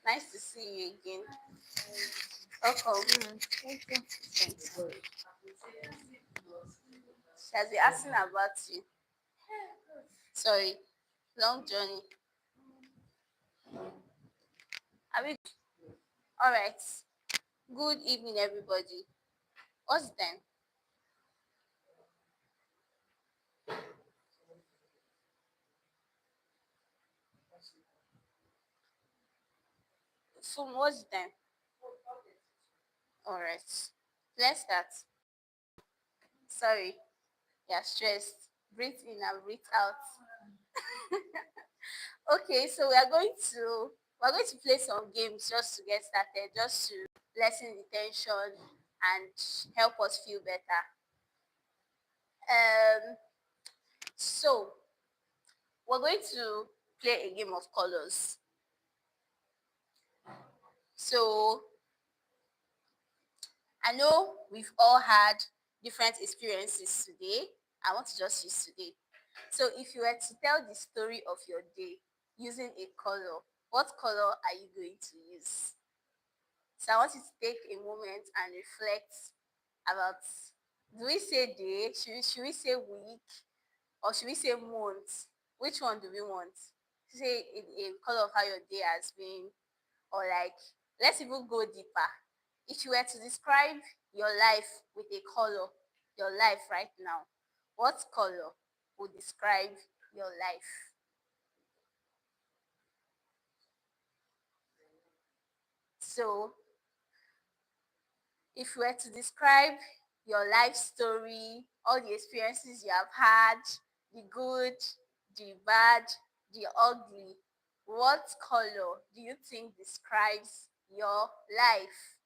Nice to see you again. Welcome. Thank you. Thanks. She has been asking about you. Sorry, long journey. Are we all right? Good evening, everybody. What's then? From what's then? All right. Let's start. Sorry, you're stressed. Breathe in and breathe out. Okay, so we're going to play some games just to get started, just to lessen the tension and help us feel better. Um, so we're going to play a game of colors. So I know we've all had different experiences today. I want to just use today. So if you were to tell the story of your day using a color, what color are you going to use? So I want you to take a moment and reflect about, do we say day? Should we say week? Or should we say month? Which one do we want? Say a color of how your day has been, or like, let's even go deeper. If you were to describe your life with a color, your life right now, what color would describe your life? So if you were to describe your life story, all the experiences you have had, the good, the bad, the ugly, what color do you think describes your life?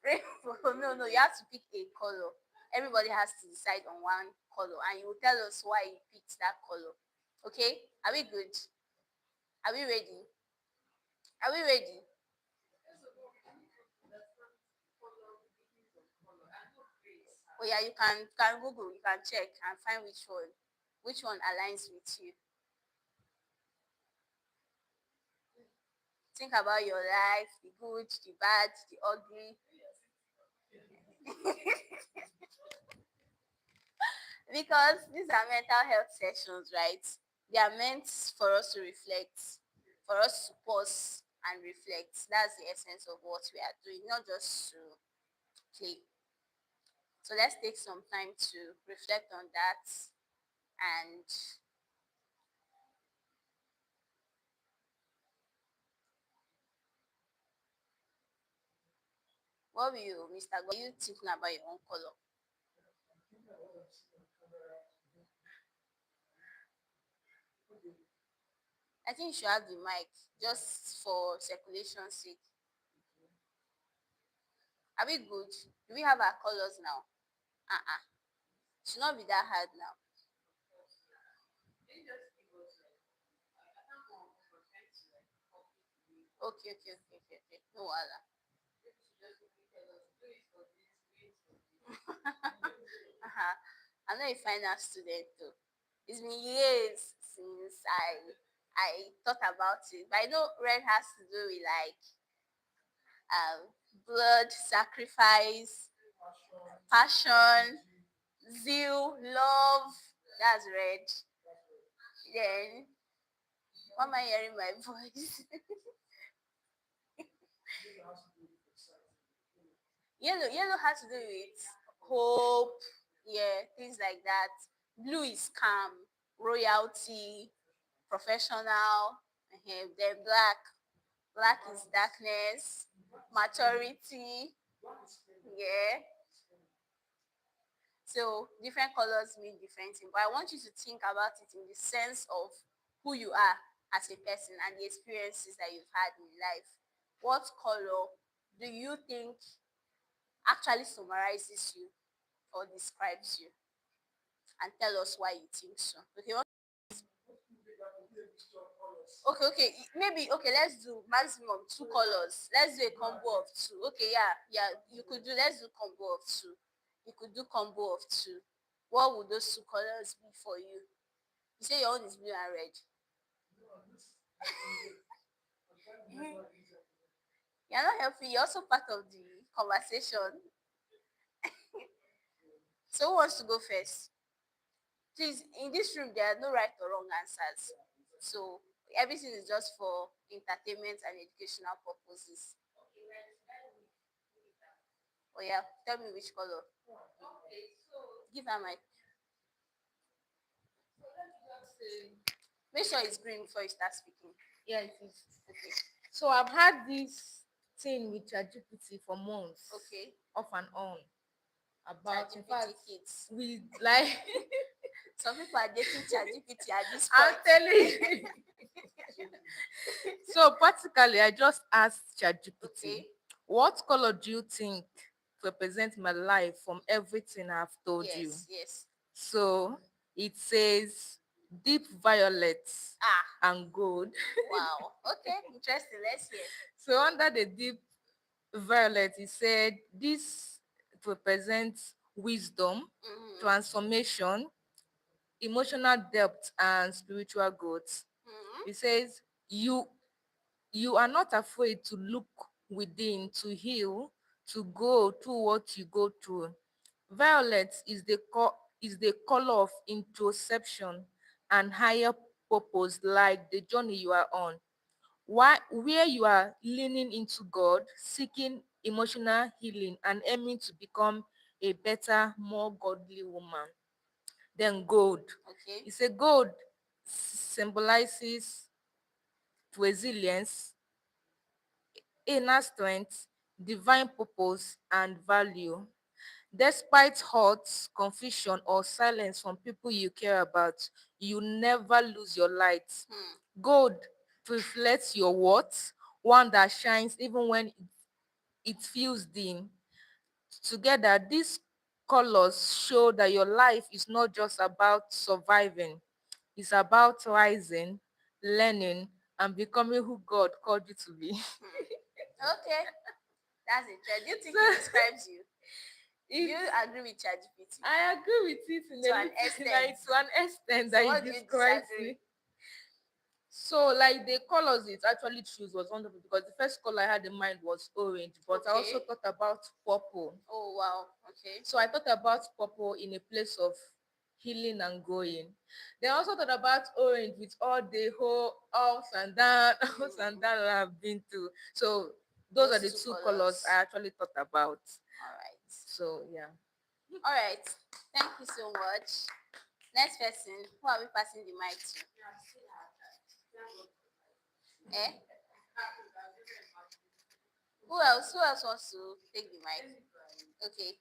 Rainbow. No, no, you have to pick a color. Everybody has to decide on one color, and you will tell us why you picked that color. Okay? Are we good? Are we ready? Are we ready? Oh yeah, you can Google, you can check and find which one aligns with you. Think about your life, the good, the bad, the ugly. Because these are mental health sessions, right? They are meant for us to reflect, for us to pause and reflect. That's the essence of what we are doing, not just to play. So let's take some time to reflect on that. And what will you, Mr. Go, you thinking about your own color? I think you should have the mic just for circulation's sake. Are we good? Do we have our colors now? Uh-uh. Should not be that hard now. Okay, okay, okay, okay, okay. No wahala. Uh-huh. I'm not a finance student though. It's been years since I thought about it. But I know red has to do with like um blood, sacrifice, passion, zeal, love. That's red. Then why am I hearing my voice? Yellow has to do with hope, yeah, things like that. Blue is calm, royalty, professional. Then black is darkness, maturity, yeah. So different colors mean different things, but I want you to think about it in the sense of who you are as a person and the experiences that you've had in life. What color do you think actually summarizes you or describes you? And tell us why you think so. Okay, okay. Maybe okay, let's do maximum two colors. Let's do a combo of two. Okay, yeah. You could do let's do combo of two. You could do combo of two. What would those two colors be for you? You say your own is blue and red. You're not helping. You're also part of the conversation. So who wants to go first? Please, in this room, there are no right or wrong answers. So everything is just for entertainment and educational purposes. Oh yeah, tell me which color. Give her my. Make sure it's green before you start speaking. Yeah, it is. Okay. So I've had this thing with ChatGPT for months, Okay. off and on. About, in ChatGPT fact, kids. we like. Some people are dating ChatGPT at this I'm point. telling you. So practically, I just asked ChatGPT, Okay. what color do you think represents my life from everything I've told you? Yes, yes. So it says deep violet Ah, and gold. wow. Okay, interesting. Let's hear. So under the deep violet, it said this represents wisdom, Mm-hmm. transformation, emotional depth, and spiritual growth. Mm-hmm. It says you are not afraid to look within, to heal, to go through what you go through. Violet is the color of introspection and higher purpose, like the journey you are on. Where you are leaning into God, seeking emotional healing, and aiming to become a better, more godly woman. Then gold. Okay. It's a gold symbolizes resilience, inner strength, divine purpose, and value. Despite hurt, confusion, or silence from people you care about, you never lose your light. Hmm. Gold reflects your worth, one that shines even when it feels dim. Together, these colors show that your life is not just about surviving, it's about rising, learning, and becoming who God called you to be. Hmm. Okay. That's interesting. Do you think it So describes you? Do you it's agree with ChatGPT I agree with it in to a an little extent? like to an extent So that it what do you describes disagree? me. So like the colors it actually chose was wonderful because the first color I had in mind was orange, but I also Okay. thought about purple. Oh wow. Okay. So I thought about purple in a place of healing and growing. Then I also thought about orange with all the whole ups and down, ups and Hmm. downs I've been through. So those are Those the two two colors colors. I actually thought about. All right. So yeah. All right. Thank you so much. Next person. Who are we passing the mic to? Eh? Who else? Who else wants to take the mic? Okay.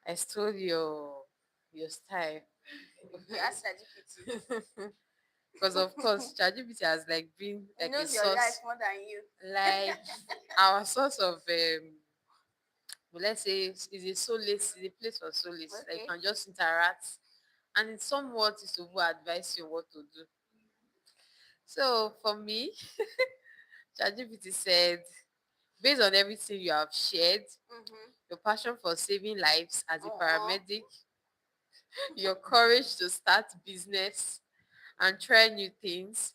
I stole your style. You ask ChatGPT. Because of course ChatGPT has like been He like a knows your life source, more than you. like our source of well, let's say is a solace, is a place for solace. Like you Okay. can just interact and it's somewhat is to who advise you what to do. So for me, ChatGPT said, based on everything you have shared, Mm-hmm. your passion for saving lives as a Uh-uh. paramedic, your courage to start business and try new things,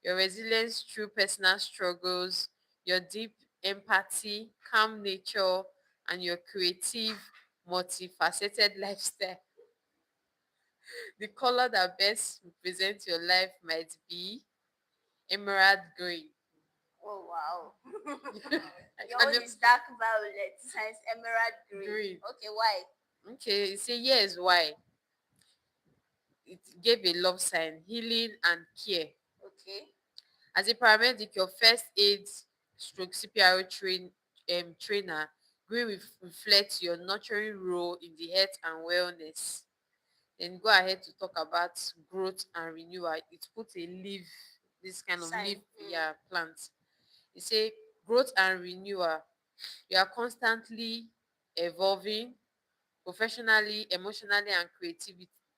your resilience through personal struggles, your deep empathy, calm nature, and your creative, multifaceted lifestyle. The color that best represents your life might be emerald green. Oh wow. I Your can own just is dark violet, science emerald green. green. Okay, why? Okay, you say yes, why? It gave a love sign, healing and care. Okay. As a paramedic, your first aid stroke CPRO trainer reflects your nurturing role in the health and wellness. Then go ahead to talk about growth and renewal. It puts a leaf, this kind of Sign. leaf, yeah, plant. You say growth and renewal. You are constantly evolving professionally, emotionally, and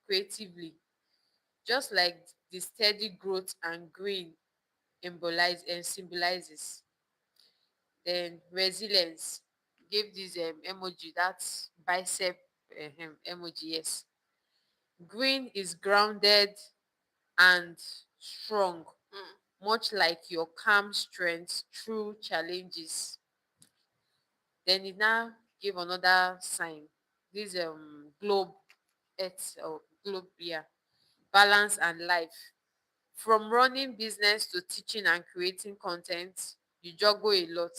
creatively. Just like the steady growth and green symbolizes. Then resilience. Give this emoji, that's bicep emoji, yes. Green is grounded and strong. Mm. much like your calm strength through challenges. Then it now give another sign. This globe, earth or globe, yeah, balance and life. From running business to teaching and creating content, you juggle a lot.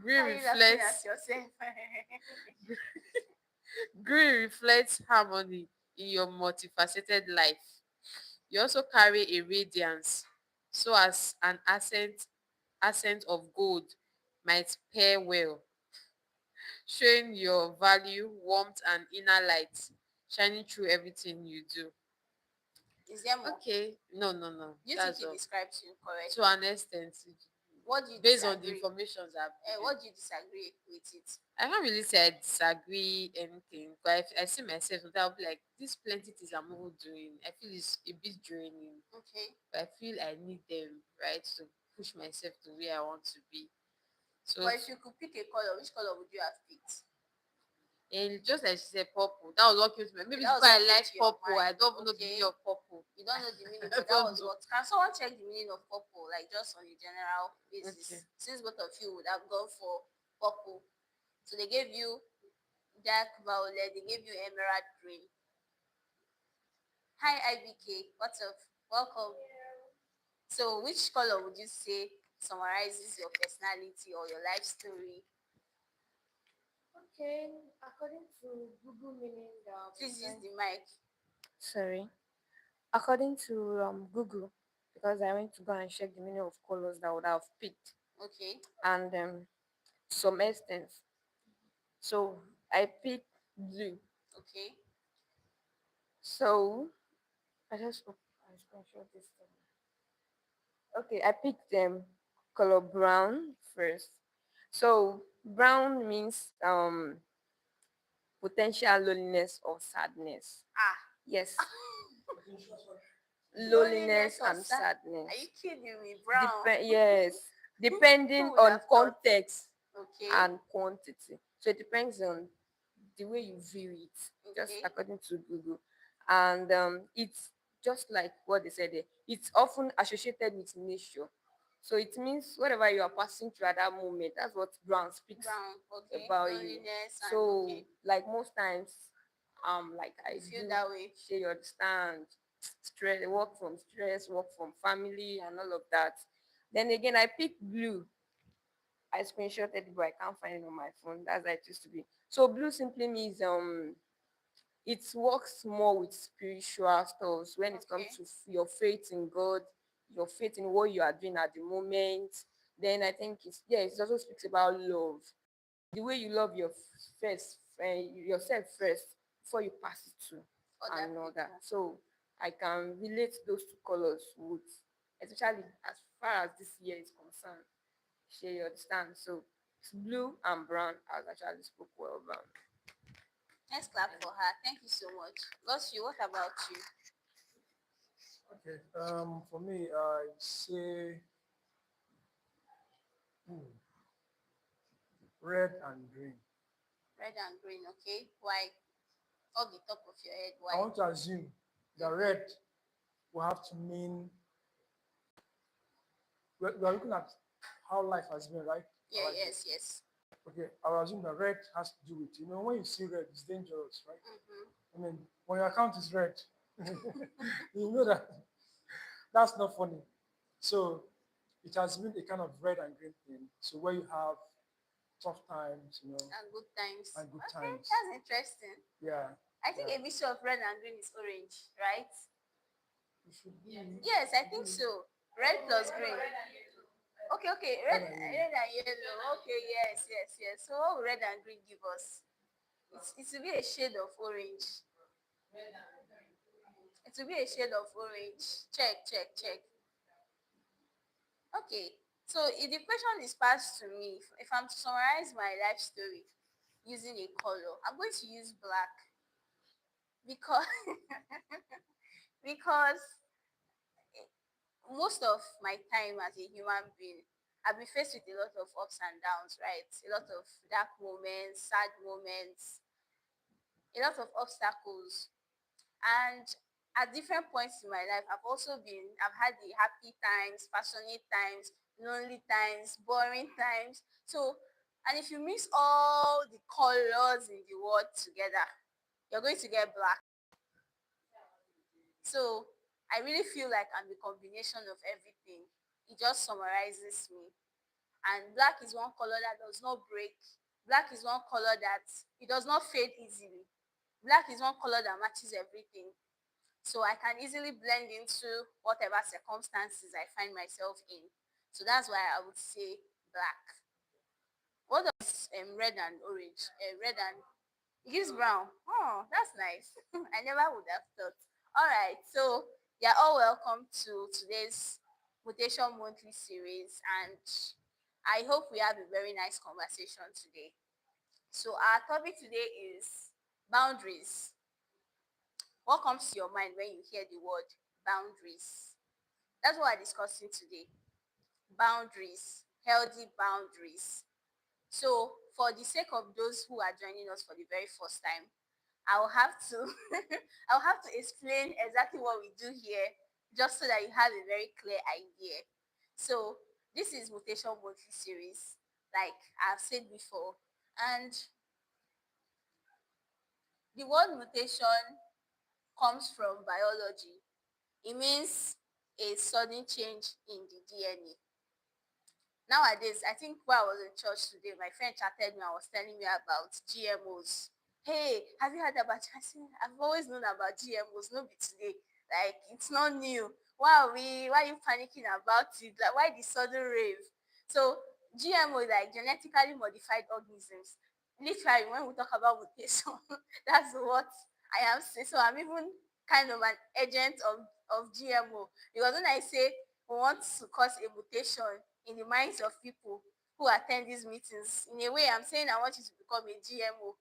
Green Why are you laughing at reflects yourself? green reflects harmony in your multifaceted life. You also carry a radiance, so as an accent of gold might pair well, showing your value, warmth, and inner light shining through everything you do. Is there more? Okay, no, no, no. Do you think That's you all. described you To correctly? an extent, What do you based on the disagree? information I've given. What do you disagree with it? I can't really say I disagree anything, but I see myself sometimes I'll be like, this plenty things I'm even doing. I feel it's a bit draining, Okay. but I feel I need them, right, to push myself to where I want to be. So, But if you could pick a color, which color would you have picked? and just like she said, purple. That was what came to me. Okay, Maybe that it's was because I what came like to your purple. mind. I don't even know the meaning Okay. of purple. You don't know the meaning, I but that don't was know. what. Can someone check the meaning of purple, like just on a general Okay. basis? Since both of you would have gone for purple, so they gave you dark violet, they gave you emerald green. Hi IBK, what's up? Welcome. So, which color would you say summarizes your personality or your life story? Okay, according to Google meaning that I've been Please use trying. the mic. Sorry. According to Google, because I went to go and check the meaning of colors that I would have picked, Okay. and some instance. So I picked blue. Okay. So I just I screenshot this thing. Okay, I picked color brown first. So brown means potential loneliness or sadness. Ah. Yes, Loneliness loneliness or and sad? Are you sadness. kidding me? Brown. Yes, Who depending would on have thought? context Okay. and quantity. So it depends on the way you view it, just Okay. according to Google. And it's just like what they said there. It's often associated with nature. So it means whatever you are passing through at that moment, that's what Brown speaks Brown. Okay. about you. Loneliness and So okay. like most times, like You I feel do that way. share you understand stress, work from family and all of that. Then again I picked blue. I screenshotted it, but I can't find it on my phone. That's how it used to be. So blue simply means it works more with spiritual stuff when it comes Okay. to your faith in God, your faith in what you are doing at the moment. Then I think it also speaks about love. The way you love first yourself first before you pass it to Other and all that. people. So I can relate those two colors with, especially as far as this year is concerned. Share you understand. So it's blue and brown as actually spoke well about. Let's clap for her. Thank you so much. Gosh, you, what about you? Okay. For me, I say hmm, red and green. Red and green, okay? Why? Off the top of your head, I why? want to assume that Mm-hmm. red will have to mean we are looking at how life has been, right? Yeah, Our life yes, is. yes. Okay. I will assume that red has to do with when you see red, it's dangerous, right? Mm-hmm. I mean, when your account is red, you know that that's not funny. So it has been a kind of red and green thing. So where you have tough times, And good times. and good Okay, times. that's interesting. Yeah, I think yeah. a mixture of red and green is orange, right? It should be, Yes, I think so. Red plus green. Okay, okay. red and yellow. Red and yellow. Okay, yes, yes, yes. So what will red and green give us? It will be a shade of orange. It will be a shade of orange. Check, check, check. Okay. So if the question is passed to me, if I'm to summarize my life story using a color, I'm going to use black because because most of my time as a human being, I've been faced with a lot of ups and downs, right? A lot of dark moments, sad moments, a lot of obstacles. And at different points in my life, I've had the happy times, passionate times, lonely times, boring times. So, and if you mix all the colors in the world together, you're going to get black. So, I really feel like I'm the combination of everything. It just summarizes me. And black is one color that does not break. Black is one color that it does not fade easily. Black is one color that matches everything. So I can easily blend into whatever circumstances I find myself in. So that's why I would say black. What does red and orange? Red and it gives brown. Oh, that's nice. I never would have thought. All right, so you're all welcome to today's Mutation Monthly Series, and I hope we have a very nice conversation today. So our topic today is boundaries. What comes to your mind when you hear the word boundaries? That's what we're discussing today. Boundaries, healthy boundaries. So, for the sake of those who are joining us for the very first time, I'll have to I'll have to explain exactly what we do here just so that you have a very clear idea. So, this is Mutation Monthly Series, like I've said before. And the word mutation comes from biology. It means a sudden change in the DNA. Nowadays, I think while I was in church today, my friend chatted me and was telling me about GMOs. Hey, have you heard about? I said, I've always known about GMOs, no be today. Like it's not new. Why are you panicking about it? Like why the sudden rave? So GMO is like genetically modified organisms. Literally, when we talk about mutation, that's what I am saying. So I'm even kind of an agent of GMO because when I say we want to cause a mutation in the minds of people who attend these meetings. In a way, I'm saying I want you to become a GMO,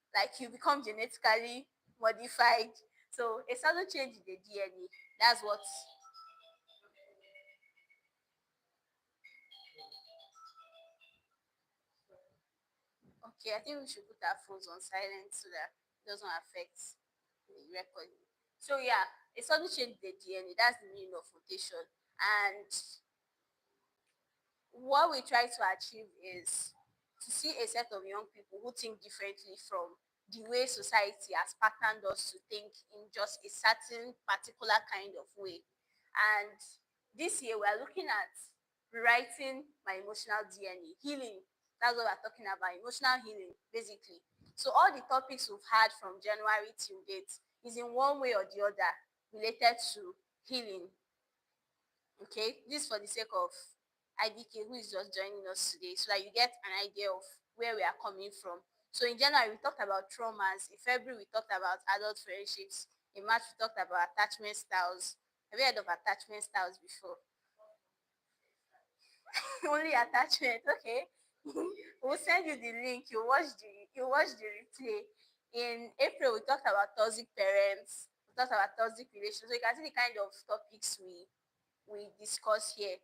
like you become genetically modified. So a sudden change in the DNA. That's what. Okay, I think we should put our phones on silent so that it doesn't affect the recording. So yeah, a sudden change in the DNA. That's the meaning of mutation. And what we try to achieve is to see a set of young people who think differently from the way society has patterned us to think in just a certain particular kind of way. And this year we are looking at rewriting my emotional DNA, healing. That's what we're talking about, emotional healing, basically. So all the topics we've had from January till date is in one way or the other related to healing. Okay, this is for the sake of IDK who is just joining us today so that you get an idea of where we are coming from. So in January we talked about traumas, in February we talked about adult friendships, in March we talked about attachment styles. Have you heard of attachment styles before? Only attachment, okay. We'll send you the link, you watch the replay. In April we talked about toxic parents, we talked about toxic relations. So you can see the kind of topics we discuss here.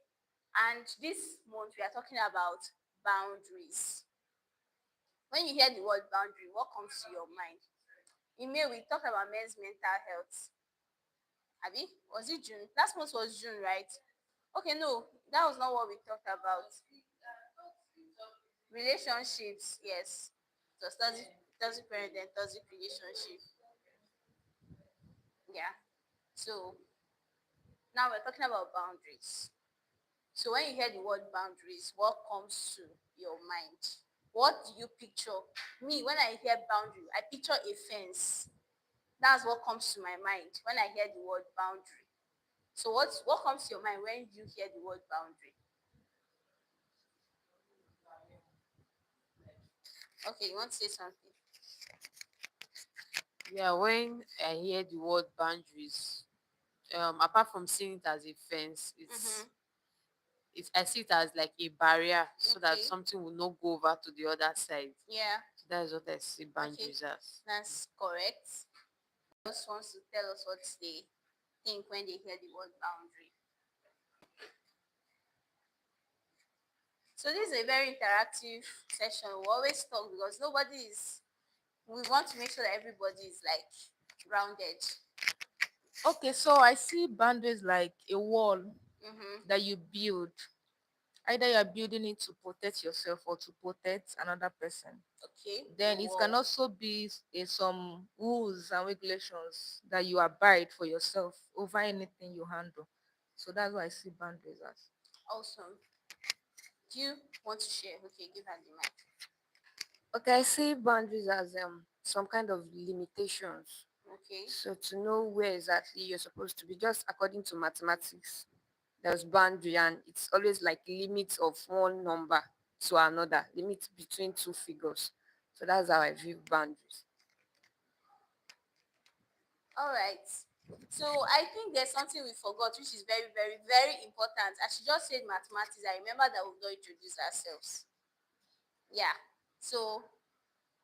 And this month we are talking about boundaries. When you hear the word boundary, what comes to your mind? In May, we talked about men's mental health. Abi, was it June? Last month was June, right? Okay, no, that was not what we talked about. Relationships, yes. So toxic parent and toxic relationship. Yeah. So now we're talking about boundaries. So when you hear the word boundaries, what comes to your mind? What do you picture? Me, when I hear boundary, I picture a fence. That's what comes to my mind when I hear the word boundary. So what comes to your mind when you hear the word boundary? Okay, you want to say something? Yeah, when I hear the word boundaries, apart from seeing it as a fence, Mm-hmm. I see it as like a barrier so that Okay. something will not go over to the other side. Yeah. So that is what I see Okay. boundaries as. That's correct. Just wants to tell us what they think when they hear the word boundary. So this is a very interactive session. We always talk because nobody is. We want to make sure that everybody is like grounded. Okay, so I see boundaries like a wall Mm-hmm. that you build. Either you are building it to protect yourself or to protect another person. Okay, a Then it can wall. also be some rules and regulations that you abide for yourself over anything you handle. So that's what I see boundaries as. Awesome. Do you want to share? Okay, give her the mic. Okay, I see boundaries as some kind of limitations. Okay. So to know where exactly you're supposed to be, just according to mathematics, there's boundary and it's always like limits of one number to another, limit between two figures. So that's how I view boundaries. All right. So I think there's something we forgot, which is very, very, very important. As she just said mathematics, I remember that we've not introduced ourselves. Yeah. So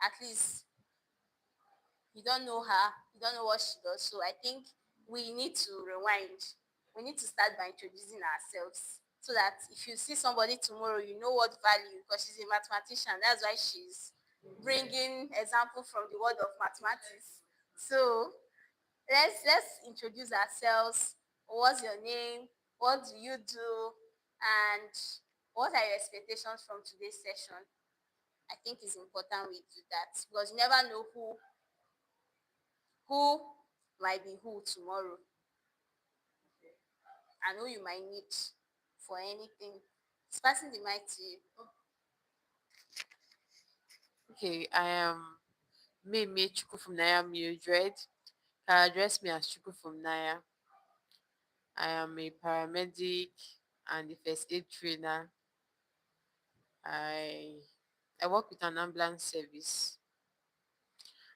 at least you don't know her, you don't know what she does. So I think we need to rewind. We need to start by introducing ourselves so that if you see somebody tomorrow, you know what value, because she's a mathematician. That's why she's bringing example from the world of mathematics. So let's introduce ourselves. What's your name? What do you do? And what are your expectations from today's session? I think it's important we do that because you never know who might be who tomorrow and who you might need for anything. It's passing the mic to you. Okay, I am Meme Chuku from Naya Mildred. Can address me as Chuku from Naya. I am a paramedic and a first aid trainer. I I work with an ambulance service.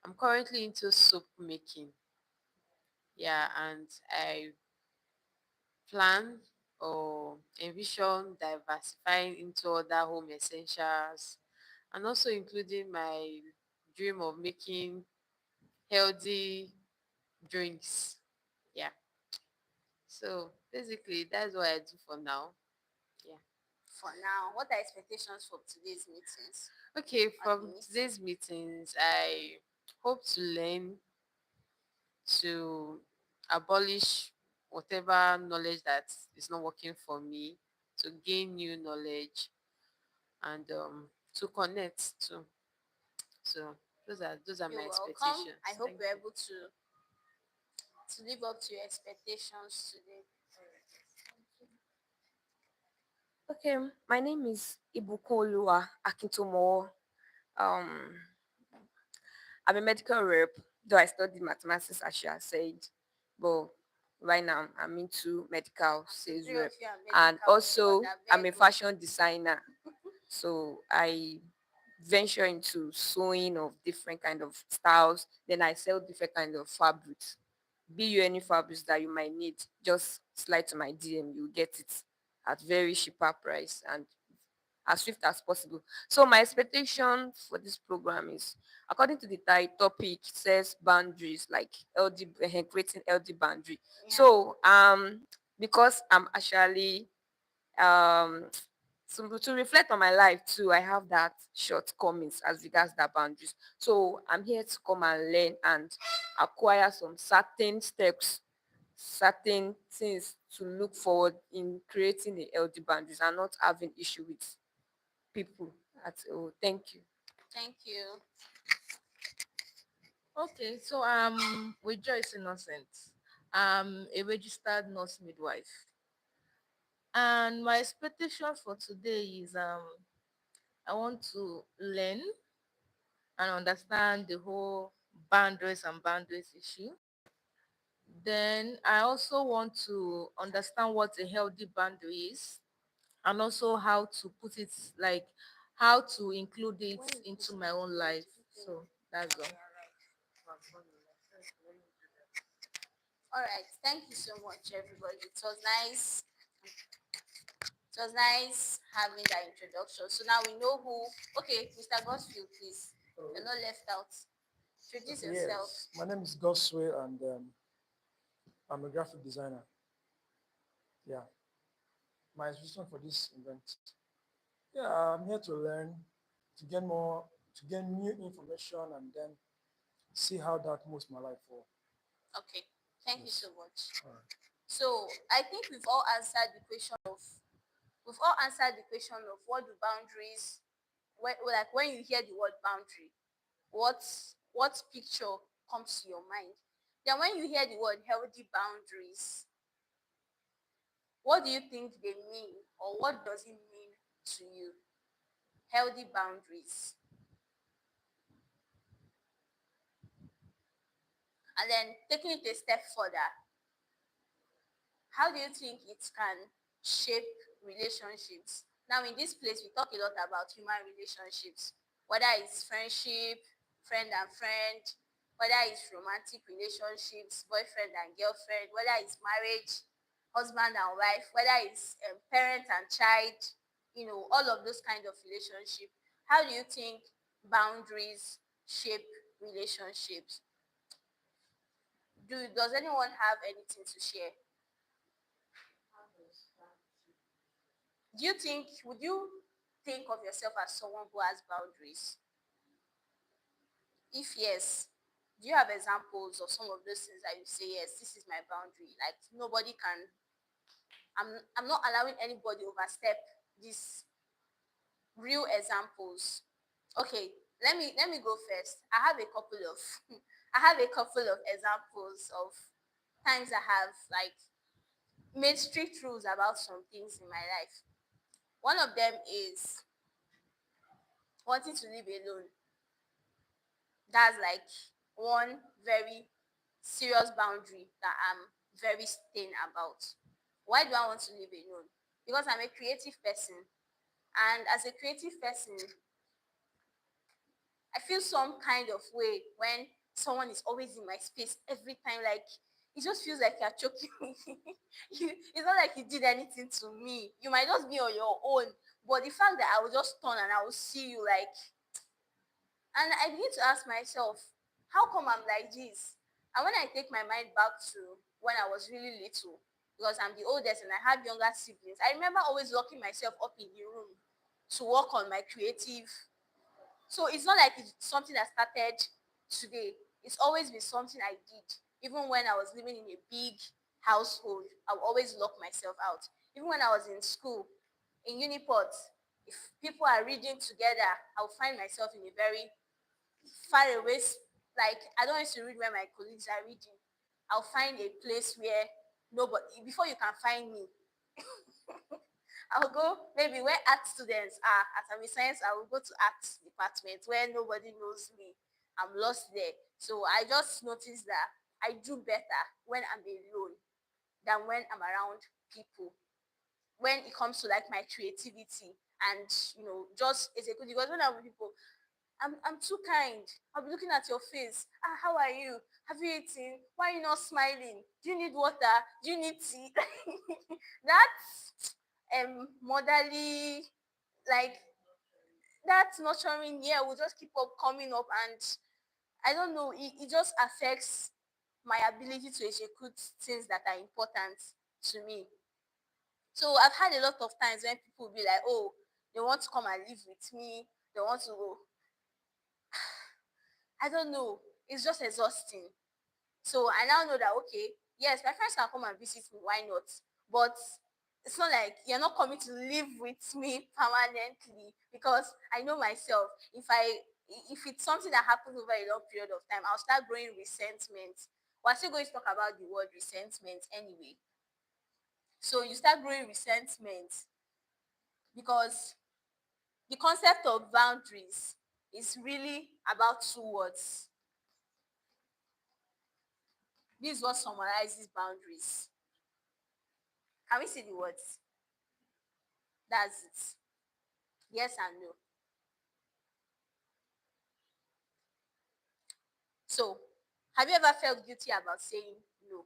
I'm currently into soap making. Yeah, and I plan or envision diversifying into other home essentials and also including my dream of making healthy drinks. Yeah. So basically, that's what I do for now. Yeah. For now, what are expectations for today's meetings Okay, at the from meeting? today's meetings, I hope to learn to abolish whatever knowledge that is not working for me, to gain new knowledge, and to connect too. So those are my You're welcome. I expectations. hope Thank you're you. able to live up to your expectations today. Okay, my name is Ibukunlua Akintomo. Um, I'm a medical rep, though I studied mathematics as she has said, but right now I'm into medical As the sales three of rep, you are and medical, God, also I I'm beg a you. fashion designer. So I venture into sewing of different kind of styles. Then I sell different kind of fabrics. Be you any fabrics that you might need, just slide to my DM. You get it at very cheaper price and as swift as possible. So my expectation for this program is, according to the topic, it says boundaries, like LD, creating LD boundary. Yeah. So because I'm actually um to reflect on my life too, I have that shortcomings as regards that boundaries. So I'm here to come and learn and acquire some certain steps, certain things to look forward in creating the LD boundaries and not having issue with people at all. Thank you. Thank you. Okay, so Joyce Innocent. A registered nurse midwife. And my expectation for today is I want to learn and understand the whole boundaries issue. Then I also want to understand what a healthy boundary is and also how to put it, like how to include it into my own life. So that's all. All right. Thank you so much, everybody. It was nice. It was nice having that introduction. So now we know who. Okay, Mr. Gosfield, please. You're not left out. Introduce Okay, yourself. yes. My name is Gosway and I'm a graphic designer. Yeah. My vision for this event. Yeah, I'm here to learn, to get more, to get new information and then see how that moves my life forward. Okay. Thank you Yes. so much. All right. So I think we've all answered the question of what do boundaries, like when you hear the word boundary, what what picture comes to your mind? Then when you hear the word healthy boundaries, what do you think they mean, or what does it mean to you? Healthy boundaries. And then taking it a step further, how do you think it can shape relationships? Now, in this place, we talk a lot about human relationships, whether it's friendship, friend and friend, whether it's romantic relationships, boyfriend and girlfriend, whether it's marriage, husband and wife, whether it's parent and child, all of those kind of relationship. How do you think boundaries shape relationships? Does anyone have anything to share? Would you think of yourself as someone who has boundaries? If yes, do you have examples of some of those things that you say, yes, this is my boundary? Like nobody can, I'm not allowing anybody overstep these real examples. Okay, let me go first. I have a couple of I have a couple of examples of times I have like made strict rules about some things in my life. One of them is wanting to live alone. That's like one very serious boundary that I'm very stern about. Why do I want to live alone? Because I'm a creative person. And as a creative person, I feel some kind of way when someone is always in my space every time. Like, it just feels like you're choking me. It's not like you did anything to me. You might just be on your own. But the fact that I will just turn and I will see you, like, and I begin to ask myself, how come I'm like this? And when I take my mind back to when I was really little, because I'm the oldest and I have younger siblings, I remember always locking myself up in the room to work on my creative. So it's not like it's something that started today. It's always been something I did. Even when I was living in a big household, I would always lock myself out. Even when I was in school, in Uniport, if people are reading together, I will find myself in a very far away, like I don't used to read where my colleagues are reading. I'll find a place where nobody, before you can find me, I'll go maybe where art students are. As I'm in science, I will go to art department where nobody knows me. I'm lost there. So I just noticed that I do better when I'm alone than when I'm around people. When it comes to like my creativity and just as a good, because when I'm with people, I'm too kind. I'll be looking at your face. Ah, how are you? Have you eaten? Why are you not smiling? Do you need water? Do you need tea? That's motherly, like that nurturing, yeah, will just keep up coming up, and I don't know, it just affects my ability to execute things that are important to me. So I've had a lot of times when people will be like, oh, they want to come and live with me, they want to go. I don't know. It's just exhausting. So I now know that okay, yes, my friends can come and visit me. Why not? But it's not like you're not coming to live with me permanently because I know myself. If it's something that happens over a long period of time, I'll start growing resentment. We're still going to talk about the word resentment anyway. So you start growing resentment because the concept of boundaries is really about two words. This is what summarizes boundaries. Can we see the words? That's it. Yes and no. So, have you ever felt guilty about saying no?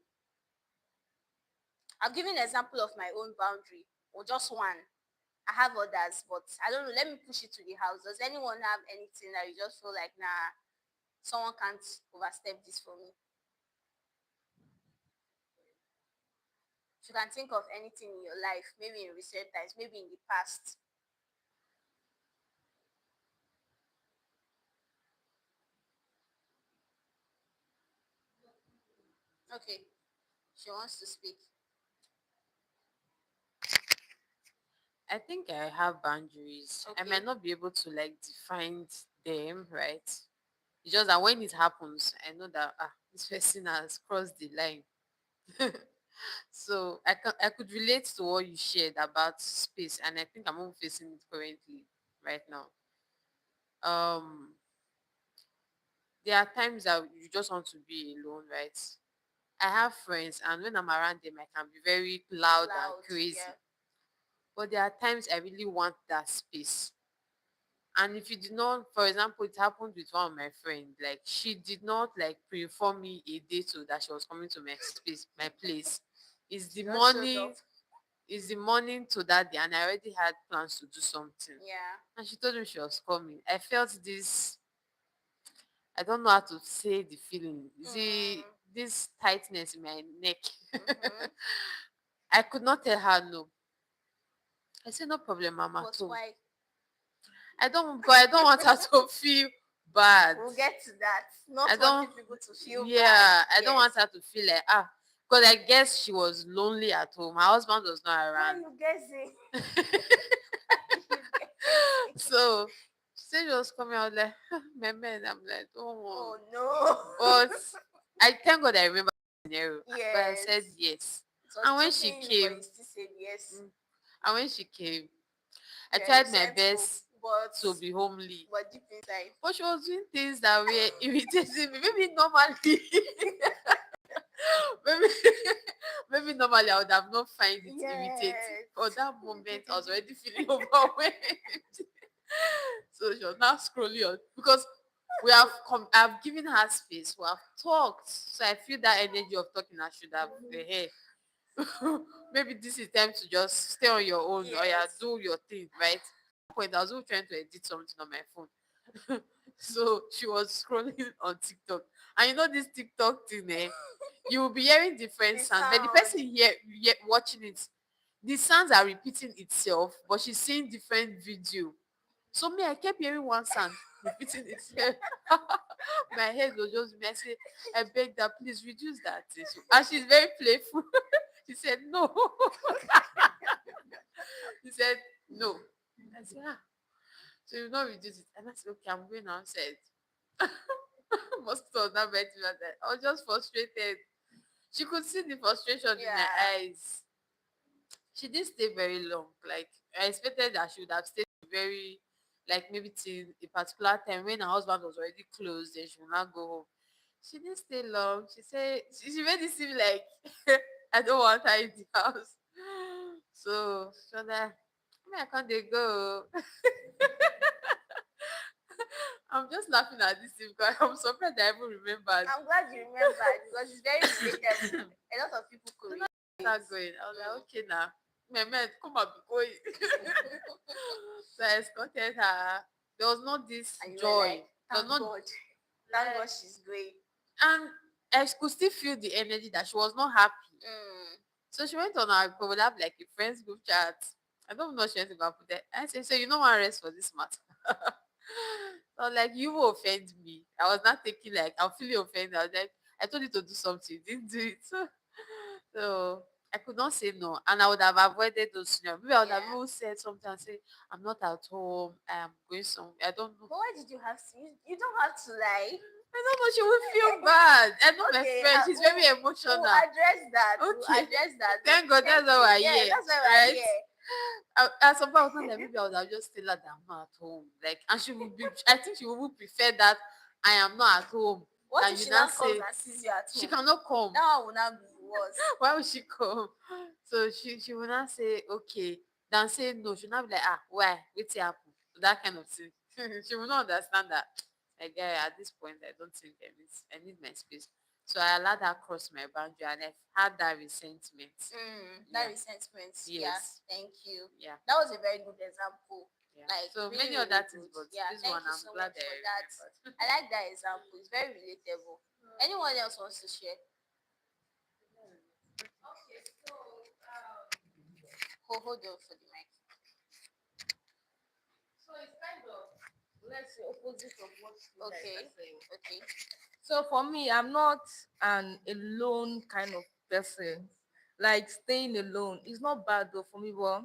I'll give you an example of my own boundary, or just one. I have others, but I don't know. Let me push it to the house. Does anyone have anything that you just feel like, nah, someone can't overstep this for me? If you can think of anything in your life, maybe in recent times, maybe in the past. Okay. She wants to speak. I think I have boundaries. I Okay. might not be able to like define them, right? It's just that when it happens, I know that this person has crossed the line. So I could relate to what you shared about space, and I think I'm even facing it currently right now. Um, there are times that you just want to be alone, right? I have friends, and when I'm around them, I can be very loud and Loud. crazy. Yeah. But there are times I really want that space. And if you did not, for example, it happened with one of my friends, like she did not like pre-inform me a day to that she was coming to my space, my place. It's the She just showed morning, up. it's the morning to that day, and I already had plans to do something. Yeah. And she told me she was coming. I felt this, I don't know how to say the feeling. See, Mm. this tightness in my neck. Mm-hmm. I could not tell her no. I said, no problem, I'm at But home. why? I don't want her to feel bad. We'll get to that. Not I don't, wanting people to feel bad. yeah, I don't want Yes. her to feel like, because I guess she was lonely at home. Her husband was not Why around. you guessing? Why you guessing? So she said she was coming. I was like, my man, I'm like, don't Oh want. no. But I thank God I remember the scenario. But I Yes. said yes. It was And when she choking you, but came, you still said yes. mm, and when she came, I You're tried my resentful, best but to be homely. deep inside. But she was doing things that were irritating me. Maybe normally, maybe, maybe normally I would have not find it irritating. Yes. For that moment, I was already feeling overwhelmed. So she was now scrolling on because I've given her space. We have talked. So I feel that energy of talking I should have hey. Maybe this is time to just stay on your own or yeah, Yes. do your thing, right? At one point I was even trying to edit something on my phone. So she was scrolling on TikTok. And you know this TikTok thing, you will be hearing different The sounds, but the sound. person here watching it, the sounds are repeating itself, but she's seeing different video. So me, I kept hearing one sound repeating itself. My head was just me. I said, I beg that please reduce that thing. So, and she's very playful. She said no. He said no. I said, so you not reduce it. And I said, okay, I'm going outside. Mosquito was not biting me. I was just frustrated. She could see the frustration in my Yeah. eyes. She didn't stay very long. Like I expected that she would have stayed very, like maybe till a particular time when her husband was already closed, then she would not go home. She didn't stay long. She said she made it seem like I don't want her in the house. So she was like, I can't they go? I'm just laughing at this thing because I'm surprised I even remembered. I'm glad you remembered because it's very relatable. A lot of people could So now I relate. start going. I was like, okay now. My man, come and be going. So I escorted her. There was not this And you were joy. like, There was thank not God. Thank God she's great. and I could still feel the energy that she was not happy. Mm. So she went on our we will have like a friends group chat. I don't know what she went to go and put there. I said, so you know one rest for this matter. So like you will offend me. I was not taking like I'm feeling offended. I was like, I told you to do something, you didn't do it. So I could not say no. And I would have avoided those scenarios. Maybe I would have Yeah. even said something and say, I'm not at home, I'm going somewhere. I don't know. But why did you have to? You don't have to lie. I don't know, she will feel bad. I know my Okay, friend, she's very emotional. we'll address that. We'll Okay. address that. Thank God Thank that's why you. we're Yeah, here. that's why we're Right? here. At some point I was not like maybe I would have just tell her that I'm not at home. Like and she would be I think she would prefer that I am not at home What than if you she now now comes say and sees you at she home? cannot come. That one will not be worse. Why would she come? So she will not say okay, then say no. She'll not be like, why? What's happen? That kind of thing. She will not understand that. Like, yeah, at this point, I don't think I need my space. So I allowed her cross my boundary and I've had that resentment. That Yeah. resentment. Yeah. Yes. Thank you. Yeah. That was a very good example. Yeah. Like So really, many really other things, good. but Yeah. this Thank one you I'm so glad much I for that. remembered. I like that example. It's very relatable. Anyone else wants to share? Hold on for the mic. So it's kind of, let's say, opposite of what you guys Okay. are saying. Okay. So for me, I'm not an alone kind of person. Like staying alone. It's not bad though for me, but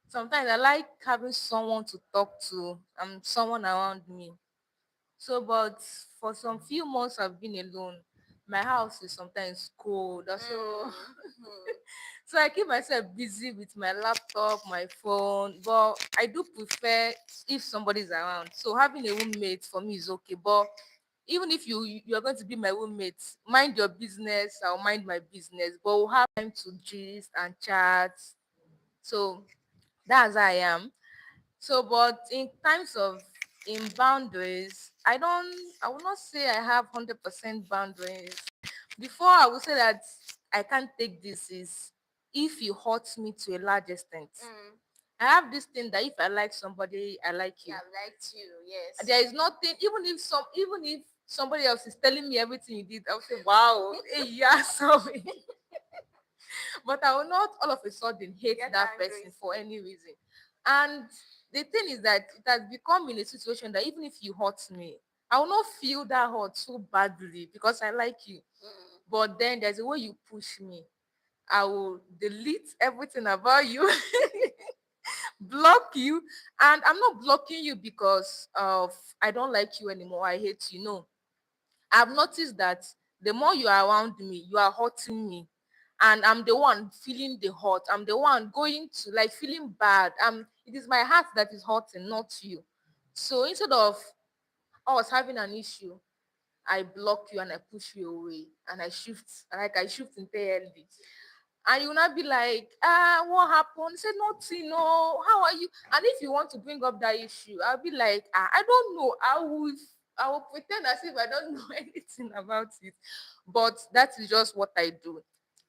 sometimes I like having someone to talk to and someone around me. So, but for some few months I've been alone. My house is sometimes cold. So, Mm-hmm. so I keep myself busy with my laptop, my phone. But I do prefer if somebody's around. So having a roommate for me is okay. But even if you're going to be my roommate, mind your business. I'll mind my business. But we'll have time to gist and chat. So that's how I am. So, but in times of in boundaries, I will not say I have 100% boundaries. Before I would say that I can't take this is if you hurt me to a large extent. Mm. I have this thing that if I like somebody, I like Yeah, you. I've liked you. Yes. There is nothing, even if somebody else is telling me everything you did, I'll say, wow, hey, yeah, sorry. But I will not all of a sudden hate Get that angry. person for any reason. And the thing is that it has become in a situation that even if you hurt me, I will not feel that hurt so badly because I like you. Mm. But then there's a way you push me. I will delete everything about you, block you, and I'm not blocking you because of I don't like you anymore. I hate you. No, I've noticed that the more you are around me, you are hurting me. And I'm the one feeling the hurt. I'm the one going to like feeling bad. It is my heart that is hurting, not you. So instead of us having an issue, I block you and I push you away and I shift entirely. And you will not be like, what happened? Say nothing, no. How are you? And if you want to bring up that issue, I'll be like, I don't know. I will pretend as if I don't know anything about it. But that is just what I do.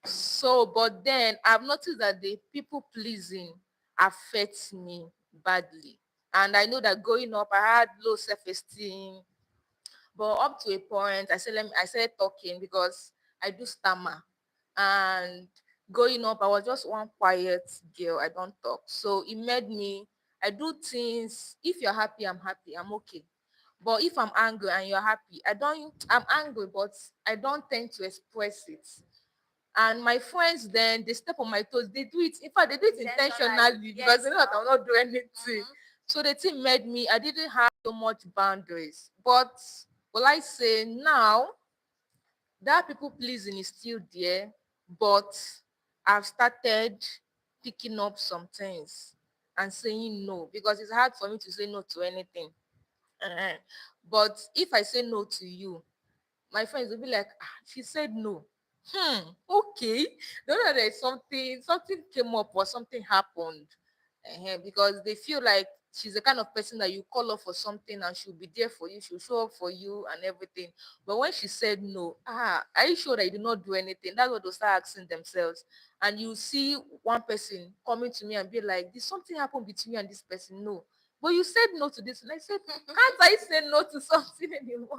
So, but then I've noticed that the people pleasing affects me badly. And I know that growing up, I had low self-esteem, but up to a point, I started talking because I do stammer. And growing up, I was just one quiet girl. I don't talk. So it made me, I do things. If you're happy, I'm happy. I'm okay. But if I'm angry and you're happy, I'm angry, but I don't tend to express it. And my friends then they step on my toes. They do it. In fact, they do it Intentionally. intentionally because Yes, they know that now. I'll not do anything. Mm-hmm. So the thing made me. I didn't have so much boundaries. But will I say now that people pleasing is still there, but I've started picking up some things and saying no because it's hard for me to say no to anything. Uh-huh. But if I say no to you, my friends will be like, she said no. Okay. Don't know there's something came up or something happened. Because they feel like she's the kind of person that you call her for something and she'll be there for you, she'll show up for you and everything. But when she said no, are you sure that you did not do anything? That's what they'll start asking themselves. And you see one person coming to me and be like, did something happen between you and this person? No. But you said no to this. And I said, can't I say no to something anymore?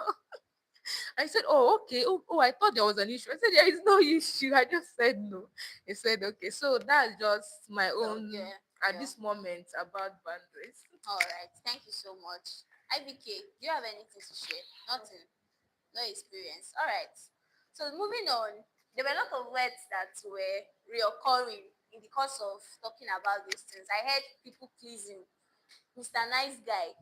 I said, oh, okay. Oh, I thought there was an issue. I said, there is no issue. I just said no. He said, okay. So that's just my own Okay. at Yeah. this moment about boundaries. All right. Thank you so much. IBK, do you have anything to share? Nothing. No experience. All right. So moving on, there were a lot of words that were reoccurring in the course of talking about these things. I heard people pleasing, Mr. Nice Guy.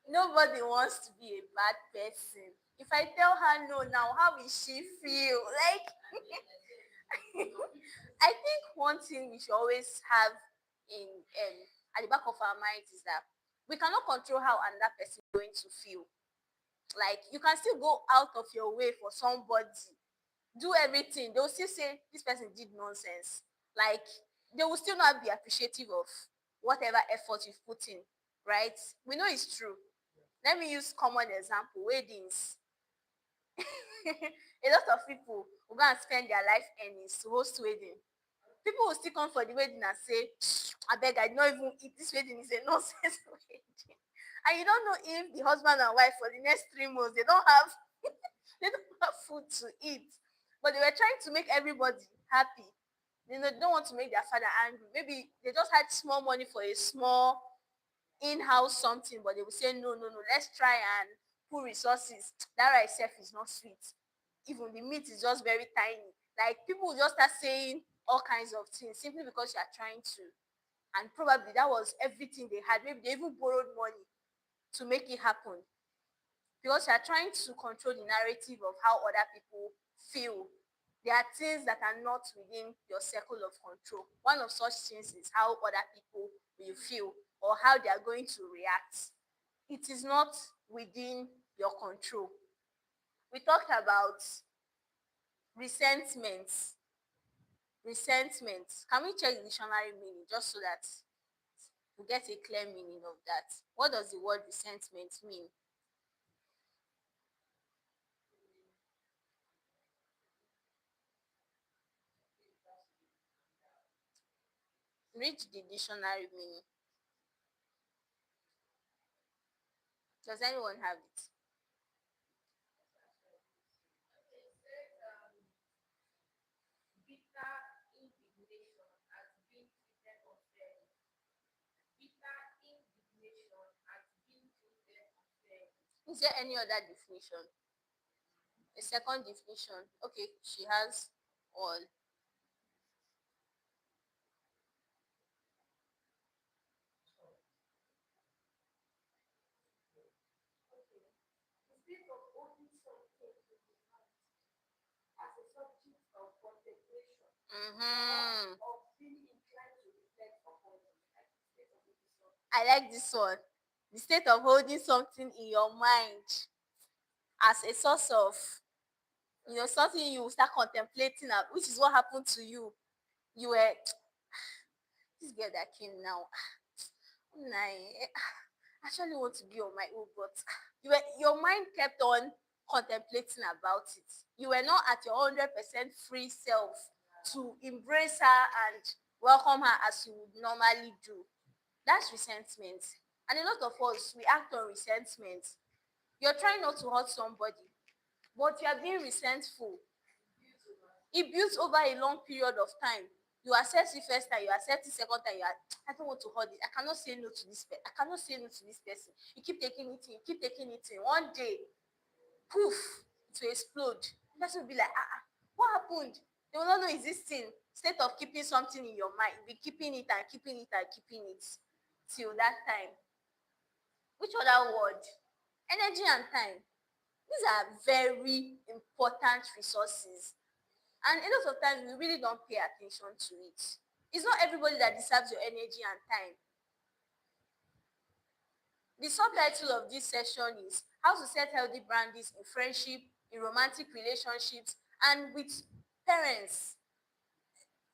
Nobody wants to be a bad person. If I tell her no now, how will she feel? Like, I think one thing we should always have in at the back of our minds is that we cannot control how another person is going to feel. Like, you can still go out of your way for somebody, do everything. They will still say this person did nonsense. Like, they will still not be appreciative of whatever effort you've put in, right? We know it's true. Let me use common example, weddings. A lot of people will go and spend their life earnings to host wedding. People will still come for the wedding and say, I beg, I don't even eat, this wedding is a nonsense wedding. And you don't know if the husband and wife for the next 3 months they don't have food to eat. But they were trying to make everybody happy. They don't want to make their father angry. Maybe they just had small money for a small in-house something, but they will say, no, no, no, let's try and put resources. That rice itself is not sweet. Even the meat is just very tiny. Like people will just start saying all kinds of things simply because you are trying to. And probably that was everything they had. Maybe they even borrowed money to make it happen because you are trying to control the narrative of how other people feel. There are things that are not within your circle of control. One of such things is how other people will feel or how they are going to react. It is not within your control. We talked about resentment. Resentment. Can we check the dictionary meaning just so that we get a clear meaning of that? What does the word resentment mean? Read the dictionary meaning. Does anyone have it? Is there any other definition? A second definition. Okay, she has all. Mm-hmm. I like this one. The state of holding something in your mind as a source of, something you start contemplating, which is what happened to you. You were this girl that came now. Nah, I actually want to be on my own, but your mind kept on contemplating about it. You were not at your 100% free self to embrace her and welcome her as you would normally do. That's resentment. And a lot of us, we act on resentment. You're trying not to hurt somebody, but you are being resentful. It builds over a long period of time. You accept it first time, you accept it second time, I don't want to hold it. I cannot say no to this person. I cannot say no to this person. You keep taking it in, keep taking it in. One day, poof, it will explode. The person will be like, what happened? They will not know it's this thing. Instead of keeping something in your mind, you'll be keeping it and keeping it and keeping it till that time. Which other word? Energy and time. These are very important resources. And a lot of times we really don't pay attention to it. It's not everybody that deserves your energy and time. The subtitle of this session is How to Set Healthy Boundaries in Friendship, in Romantic Relationships, and with Parents.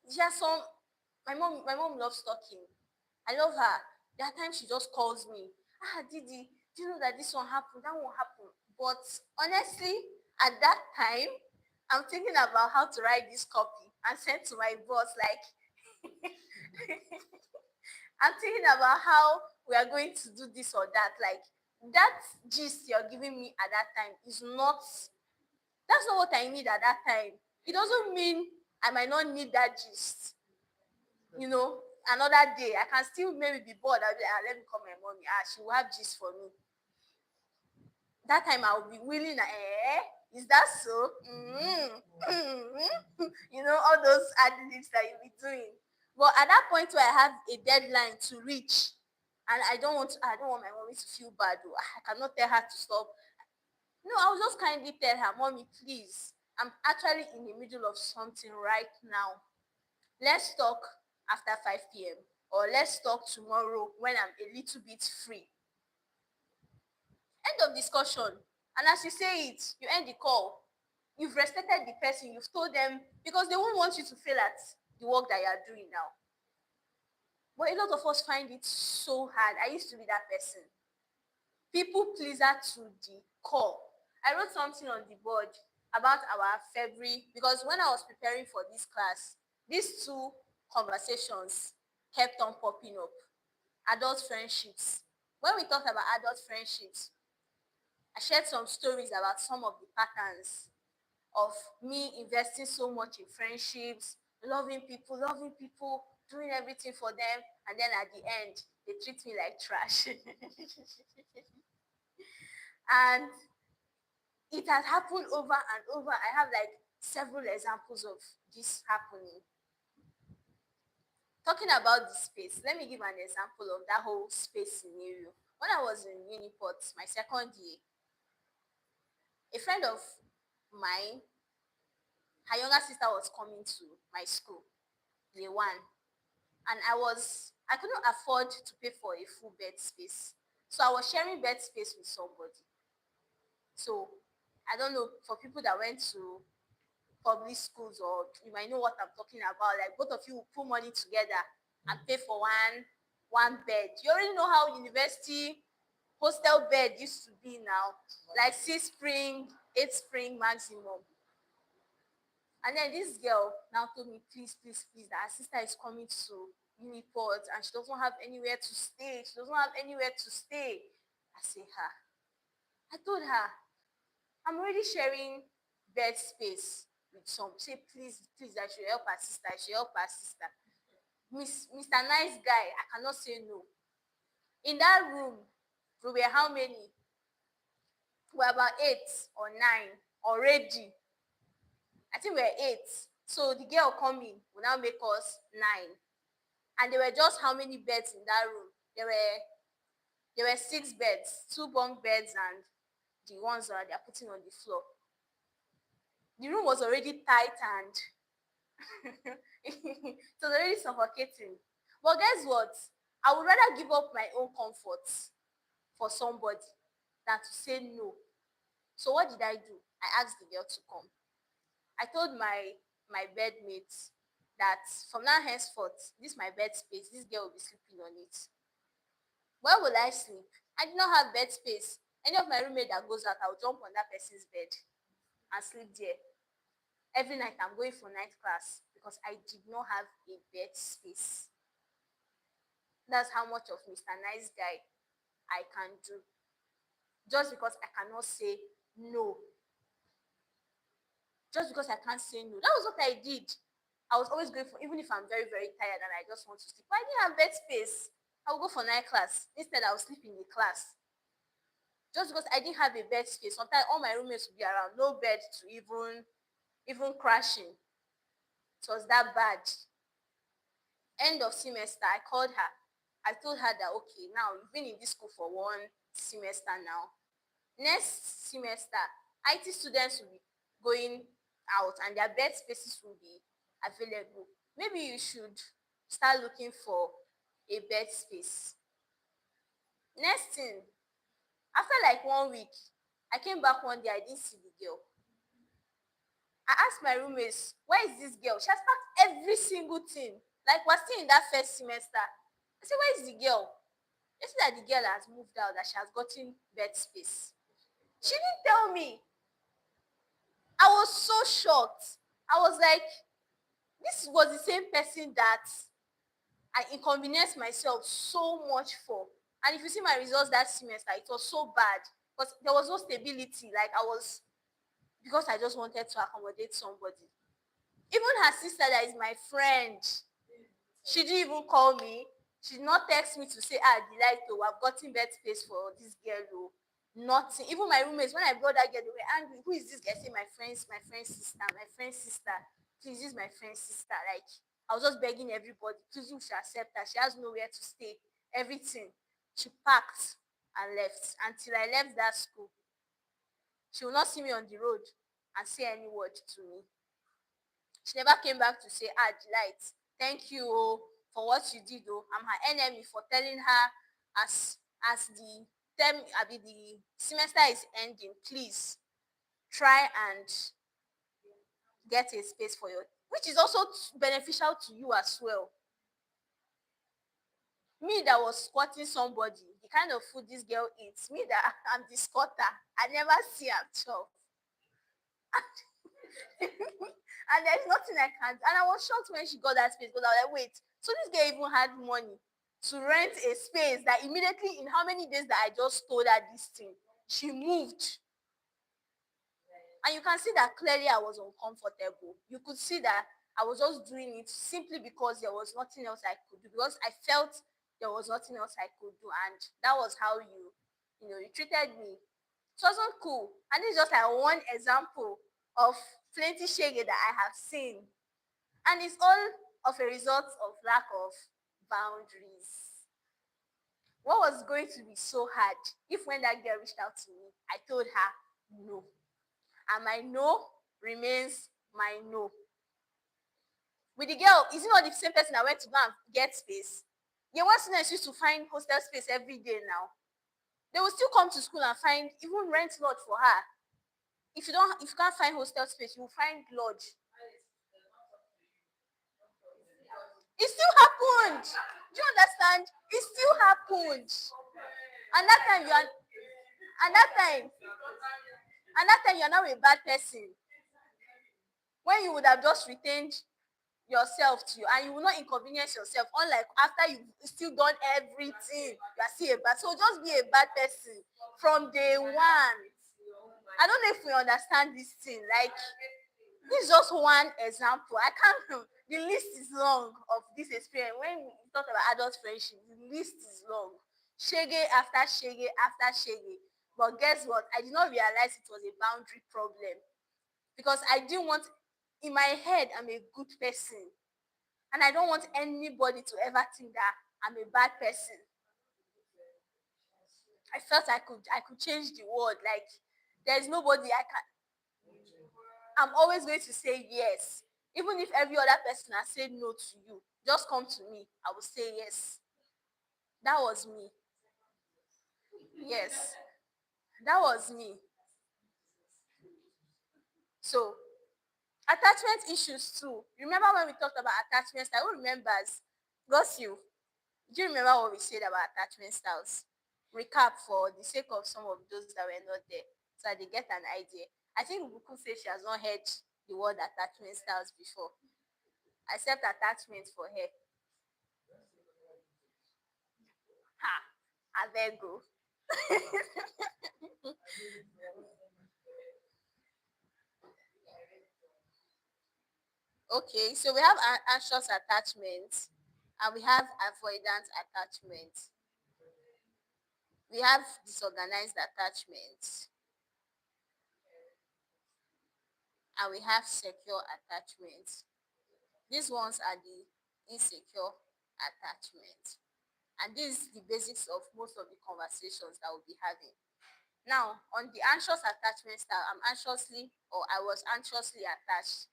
There's some my mom loves talking. I love her. There are times she just calls me. Didi, do you know that this one happened? That one happened. But honestly, at that time, I'm thinking about how to write this copy and send to my boss. Like, I'm thinking about how we are going to do this or that. Like, that gist you're giving me at that time is not, that's not what I need at that time. It doesn't mean I might not need that gist. Another day, I can still maybe be bored. I'll be like, let me call my mommy. She will have gist for me. That time I'll be willing, is that so? All those ad libs that you'll be doing. But at that point where I have a deadline to reach, and I don't want my mommy to feel bad. I cannot tell her to stop. No, I'll just kindly tell her, mommy, please, I'm actually in the middle of something right now. Let's talk after 5 p.m. or let's talk tomorrow when I'm a little bit free. End of discussion. And as you say it, you end the call. You've respected the person. You've told them because they won't want you to fail at the work that you are doing now. But a lot of us find it so hard. I used to be that person. People pleaser to the core. I wrote something on the board about our February because when I was preparing for this class, these two conversations kept on popping up. Adult friendships. When we talked about adult friendships, I shared some stories about some of the patterns of me investing so much in friendships, loving people, doing everything for them, and then at the end, they treat me like trash. And it has happened over and over. I have like several examples of this happening. Talking about the space, let me give an example of that whole space scenario. When I was in Uniport, my second year, a friend of mine, her younger sister was coming to my school, day one, and I couldn't afford to pay for a full bed space. So I was sharing bed space with somebody. So I don't know, for people that went to public schools, or you might know what I'm talking about. Like both of you will put money together and pay for one bed. You already know how university hostel bed used to be now, like 6 spring, 8 spring maximum. And then this girl now told me, please, please, please, that her sister is coming to Uniport and she doesn't have anywhere to stay. She doesn't have anywhere to stay. I say, her. I told her, I'm already sharing bed space with some. Say, please, please, I should help her sister. I should help her sister. Mr. Nice Guy, I cannot say no. In that room, we were how many? We were about 8 or 9 already. I think we were 8. So the girl coming will now make us 9. And there were just how many beds in that room? There were 6 beds, 2 bunk beds and the ones that they are putting on the floor. The room was already tight and it was already suffocating. But guess what? I would rather give up my own comfort for somebody than to say no. So what did I do? I asked the girl to come. I told my bedmates that from now henceforth, this is my bed space. This girl will be sleeping on it. Where will I sleep? I did not have bed space. Any of my roommate that goes out, I'll jump on that person's bed and sleep there. Every night I'm going for night class because I did not have a bed space. That's how much of Mr. Nice Guy I can do. Just because I cannot say no. Just because I can't say no. That was what I did. I was always going for, even if I'm very, very tired and I just want to sleep. But I didn't have bed space. I would go for night class. Instead, I would sleep in the class. Just because I didn't have a bed space. Sometimes all my roommates would be around, no bed to even crashing. It was that bad. End of semester, I called her. I told her that, okay, now you've been in this school for one semester now. Next semester, IT students will be going out and their bed spaces will be available. Maybe you should start looking for a bed space. Next thing, after like 1 week, I came back one day, I didn't see the girl. I asked my roommates, where is this girl? She has packed every single thing. Like we're still in that first semester. I said, where is the girl? They said that the girl has moved out, that she has gotten bed space. She didn't tell me. I was so shocked. I was like, this was the same person that I inconvenienced myself so much for. And if you see my results that semester, it was so bad because there was no stability. Like I was, because I just wanted to accommodate somebody. Even her sister, that is my friend, she didn't even call me. She did not text me to say, Delight, oh, I've gotten bed space for this girl. Oh. Nothing. Even my roommates, when I brought that girl, they were angry. Who is this girl? I say, my friend's sister, my friend's sister. Please, this is my friend's sister. Like, I was just begging everybody, please, you should accept her. She has nowhere to stay. Everything. She packed and left. Until I left that school, she will not see me on the road and say any word to me. She never came back to say, Delight, thank you for what you did. I'm her enemy for telling her as the term, the semester is ending, please try and get a space for your, which is also beneficial to you as well. Me that was squatting somebody, the kind of food this girl eats, me that I'm the squatter, I never see her chop. And there's nothing I can't. And I was shocked when she got that space because I was like, wait, so this girl even had money to rent a space that immediately, in how many days that I just told her this thing, she moved. And you can see that clearly I was uncomfortable. You could see that I was just doing it simply because there was nothing else I could do, because I felt there was nothing else I could do. And that was how you treated me. It wasn't cool. And this is just like one example of plenty shege that I have seen. And it's all of a result of lack of boundaries. What was going to be so hard if when that girl reached out to me, I told her no. And my no remains my no. With the girl, is it not the same person that went to go and get space? Yeah, one students used to find hostel space every day now. They will still come to school and find even rent lodge for her. If you can't find hostel space, you will find lodge. It still happened. Do you understand? It still happened. And that time you are and that time you're now a bad person. When you would have just retained yourself to you and you will not inconvenience yourself, unlike after you've still done everything, you are still a bad. So just be a bad person from day one. I don't know if we understand this thing. Like, this is just one example. I can't. The list is long of this experience. When we talk about adult friendship, the list is long. Shege after shege after shege. But guess what? I did not realize it was a boundary problem because I didn't want. In my head, I'm a good person, and I don't want anybody to ever think that I'm a bad person. I felt I could change the world. Like, there's nobody I can. I'm always going to say yes. Even if every other person has said no to you, just come to me. I will say yes. That was me. Yes, that was me. So, attachment issues too. Remember when we talked about attachment style? Who remembers? Got you. Do you remember what we said about attachment styles? Recap for the sake of some of those that were not there, so that they get an idea. I think Buku says she has not heard the word attachment styles before. Accept attachment for her. Ha! I beg go. Okay, so we have anxious attachment and we have avoidant attachment. We have disorganized attachment and we have secure attachment. These ones are the insecure attachment. And this is the basics of most of the conversations that we'll be having. Now, on the anxious attachment style, I was anxiously attached.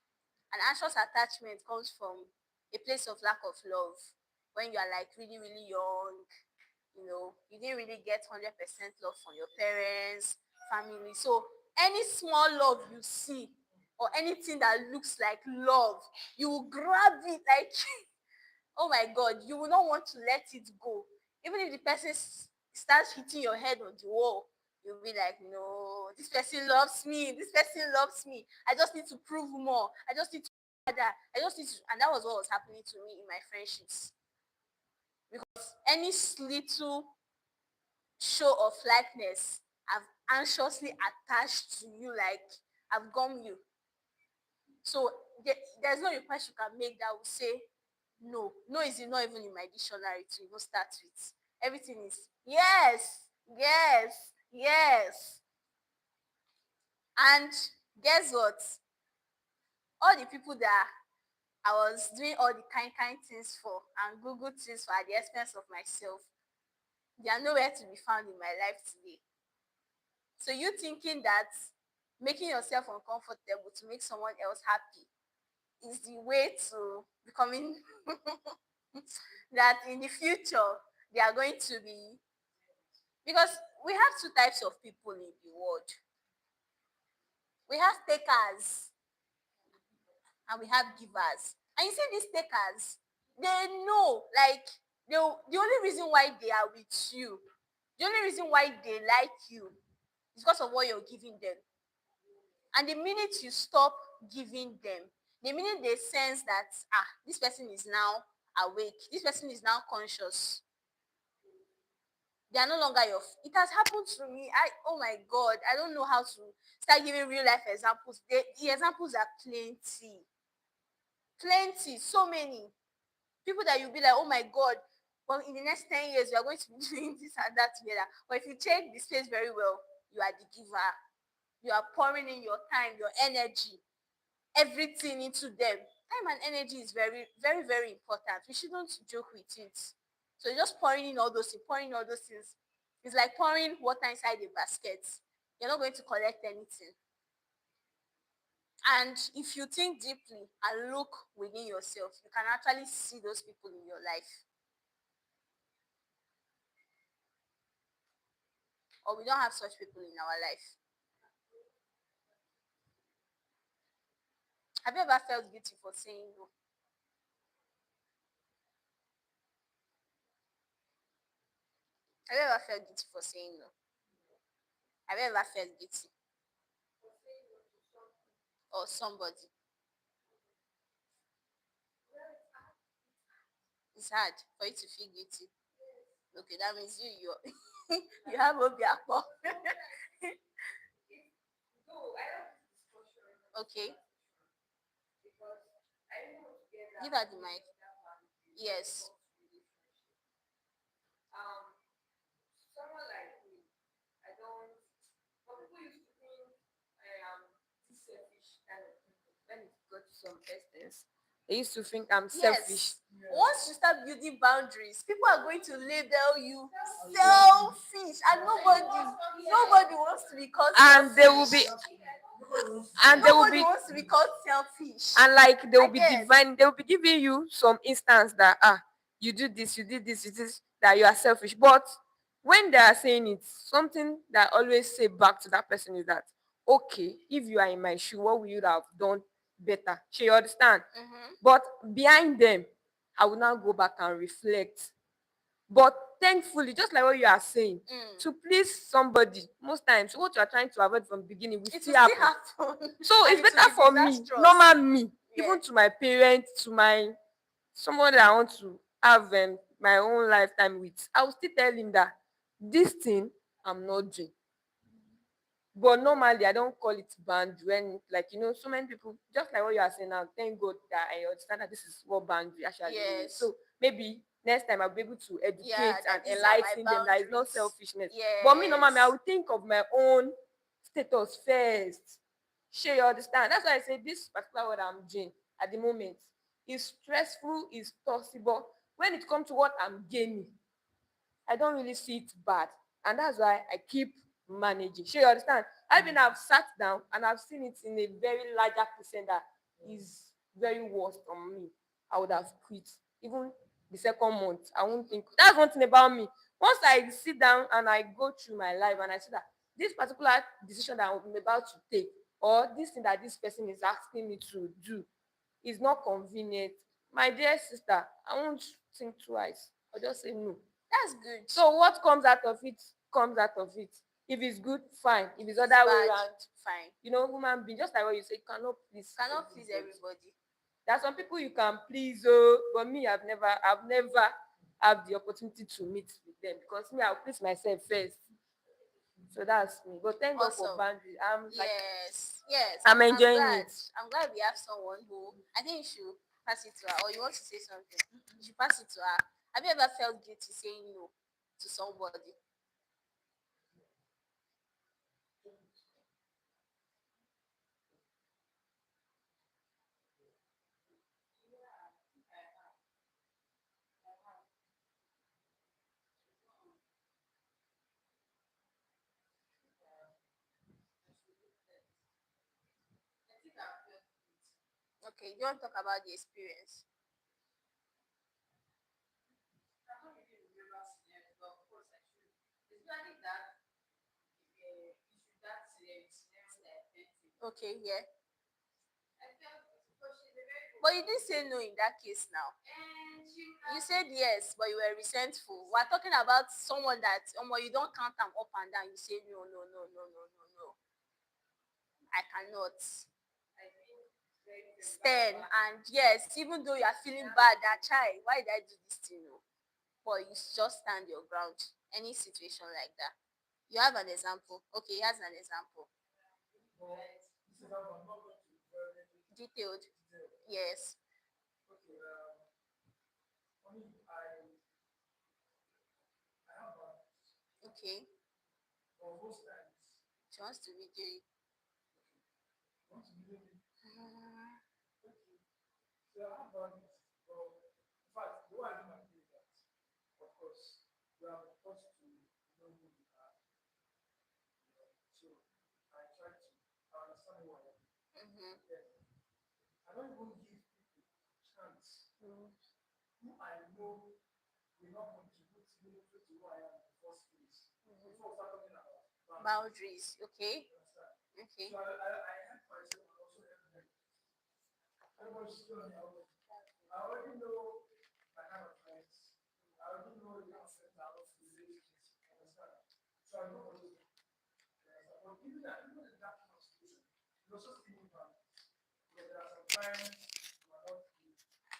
An anxious attachment comes from a place of lack of love. When you are like really, really young, you didn't really get 100% love from your parents, family. So any small love you see or anything that looks like love, you will grab it like, oh my God, you will not want to let it go. Even if the person starts hitting your head on the wall, you'll be like, no, this person loves me. This person loves me. I just need to prove more. I just need to that. I just need to, and that was what was happening to me in my friendships. Because any little show of likeness, I've anxiously attached to you, like I've gum you. So there's no request you can make that will say no. No is not even in my dictionary to even start with. Everything is yes, yes, yes. And guess what? All the people that I was doing all the kind things for and Google things for at the expense of myself, they are nowhere to be found in my life today. So you thinking that making yourself uncomfortable to make someone else happy is the way to becoming that in the future they are going to be, because we have two types of people in the world. We have takers and we have givers. And you see these takers, they know, like, the only reason why they are with you, the only reason why they like you is because of what you're giving them. And the minute you stop giving them, the minute they sense that this person is now awake, this person is now conscious, they are no longer your. It has happened to me. Oh my God, I don't know how to start giving real life examples. The examples are plenty, plenty, so many people that you'll be like, oh my God. Well, in the next 10 years, we are going to be doing this and that together. But if you check the space very well, you are the giver. You are pouring in your time, your energy. everything into them. Time and energy is very, very, very important. We shouldn't joke with it. So just pouring in all those things, pouring in all those things. It's like pouring water inside a basket. You're not going to collect anything. And if you think deeply and look within yourself, you can actually see those people in your life. Or we don't have such people in our life. Have you ever felt guilty for saying no? Have you ever felt guilty for saying no? Have you ever felt guilty or somebody? It's hard for you to feel guilty. Okay, that means you you have obiakpo. Okay, give her the mic. Yes. Someone like me, I don't. But people used to think I am this selfish kind of people. When it got to some essence, they used to think I'm selfish. Yes. Once you start building boundaries, people are going to label you selfish, and nobody wants to be called And they will selfish. be and they will Nobody be wants to be called selfish. and like I get. they will be giving you some instance that you do this, you did this, you did this, that you are selfish. But when they are saying it, something that I always say back to that person is that, okay, if you are in my shoe, what would you have done better? So you understand? Mm-hmm. But behind them, I will now go back and reflect. But thankfully, just like what you are saying, to please somebody, most times what you are trying to avoid from the beginning will It still will still happen. happen. So And it's it will better be for me, disastrous. normal me, Yeah. even to my parents, to my someone that I want to have my own lifetime with. I will still tell him that this thing I'm not doing. But normally, I don't call it boundary. When, like, so many people, just like what you are saying now, thank God that I understand that this is what boundary actually means. Yes. So maybe next time I'll be able to Yeah, educate and that these are my enlighten them that it's not boundaries. selfishness. But me, normally, I Yes. will think of my own status first. Sure, you understand? That's why I say this particular what I'm doing at the moment is stressful, is possible. When it comes to what I'm gaining, I don't really see it bad. And that's why I keep managing. Sure, you understand? I mean, I've sat down and I've seen it in a very larger percent that is very worst on me. I would have quit. Even the second month, I won't think. That's one thing about me. Once I sit down and I go through my life and I see that this particular decision that I'm about to take, or this thing that this person is asking me to do, is not convenient, my dear sister, I won't think twice. I'll just say no. That's good. So what comes out of it comes out of it. If it's good, fine. If it's other way Bad, around, fine. human being, just like what you say, you cannot please. Cannot please everybody. There are some people you can please, but me, I've never had the opportunity to meet with them because me, I'll please myself first. So that's me. But thank God for Awesome. boundaries. Yes. I'm I'm enjoying glad. it. I'm glad we have someone who, I think you should pass it to her. Or you want to say something? You should pass it to her. Have you ever felt guilty saying no to somebody? Okay, you want to talk about the experience? Okay, yeah. But you didn't say no in that case now. You said yes, but you were resentful. We're talking about someone that you don't count them up and down. You say no, no, no, no, no, no, no. I cannot. Stern, and yes, even though you are feeling bad, that child, why did I do this to you? But you just stand your ground. Any situation like that. You have an example. Okay, here's an example. Detailed. Yes. Okay. She wants to video you. So I have boundaries. But in fact, the way I do my day is that, of course, we are taught to know who we are. So I try to understand who I am. Mm-hmm. Then I don't even give people chance who I know will not contribute meaningfully to who I am in the first place. Before we start talking about boundaries. Boundaries. Okay. You understand? Okay. So I help myself and also help them. Everybody should know me already. I already know my kind of friends. I already know the kind of friends I love to relate with. You understand? So I know all those things. You understand? But even in that kind of situation, you also still need boundaries. Because there are some times you are not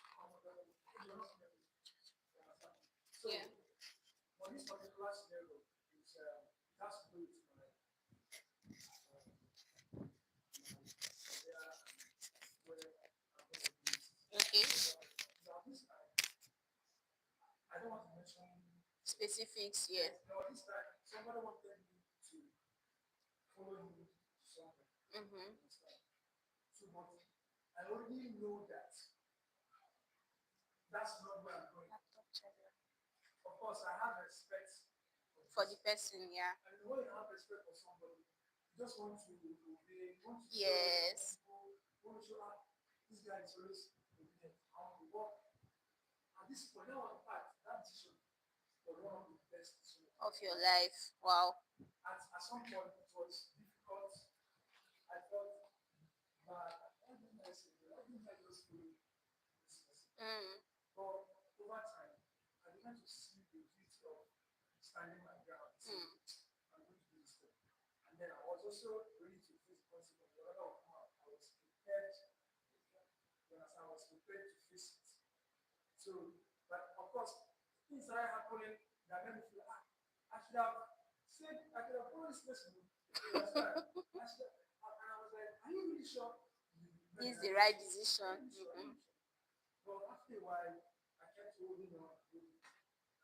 comfortable. You are not comfortable. You understand? So Yeah. for this particular scenario, it has to do with my career and where I'm going to be. Okay. Now this time, I don't want to mention. Specifics. Yeah. Yes, now this time, somebody wanted me to follow him to somewhere. Mm-hmm. Understand? So, but I already know that that's not where I'm going. Of course, I have respect for the For the person. person. Yeah. And when you have respect for somebody, you just want to obey, you want to show Yes. people, you want to show this guy is always obedient. I want to work. At this point, that was part, that decision was one of the best decisions Of of your my life. life. Wow. At some point, it was difficult. I felt bad. Why didn't I just follow this person? Mm. But over time, I began to see the beauty of standing my ground and saying, Mm. I'm going to do this thing. And then I was also ready to face the consequences. Whatever will come out, I was prepared. You understand? I was prepared to face it. So, but of course, things started happening that made me feel, I should have said, I could have followed this person. You understand? And I was like, are you really sure? You made This the is the right right decision. Are decision. you really sure? Are you Mm-hmm. really sure? But after a while, I kept holding on and holding on.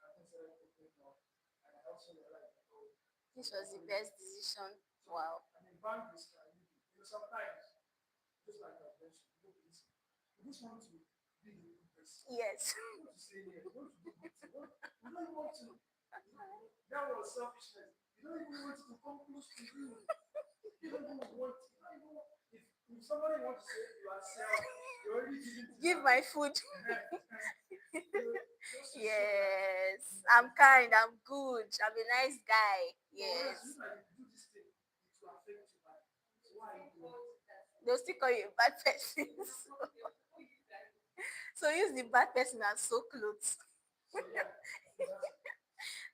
And things started opening up. And I also realized that, oh, This it's was the actually, best decision. so, Wow. I mean, boundaries can really be, sometimes, just like I mentioned, you just want to be a good person. Yes. You want to say yes. You want to do good things. You don't even want to. That was selfishness. You don't even want to come close to you. You don't even want. You don't even want. If somebody wants to say you are self, you're already giving to Give that my person. food. Just to show that. Yes. I'm kind. I'm good. I'm a nice guy. But whereas you Yes. like if you do this thing, it will affect you badly. So why are you doing it? They'll still call you a bad person. So use the bad person as so clothes. So yeah, so that's it.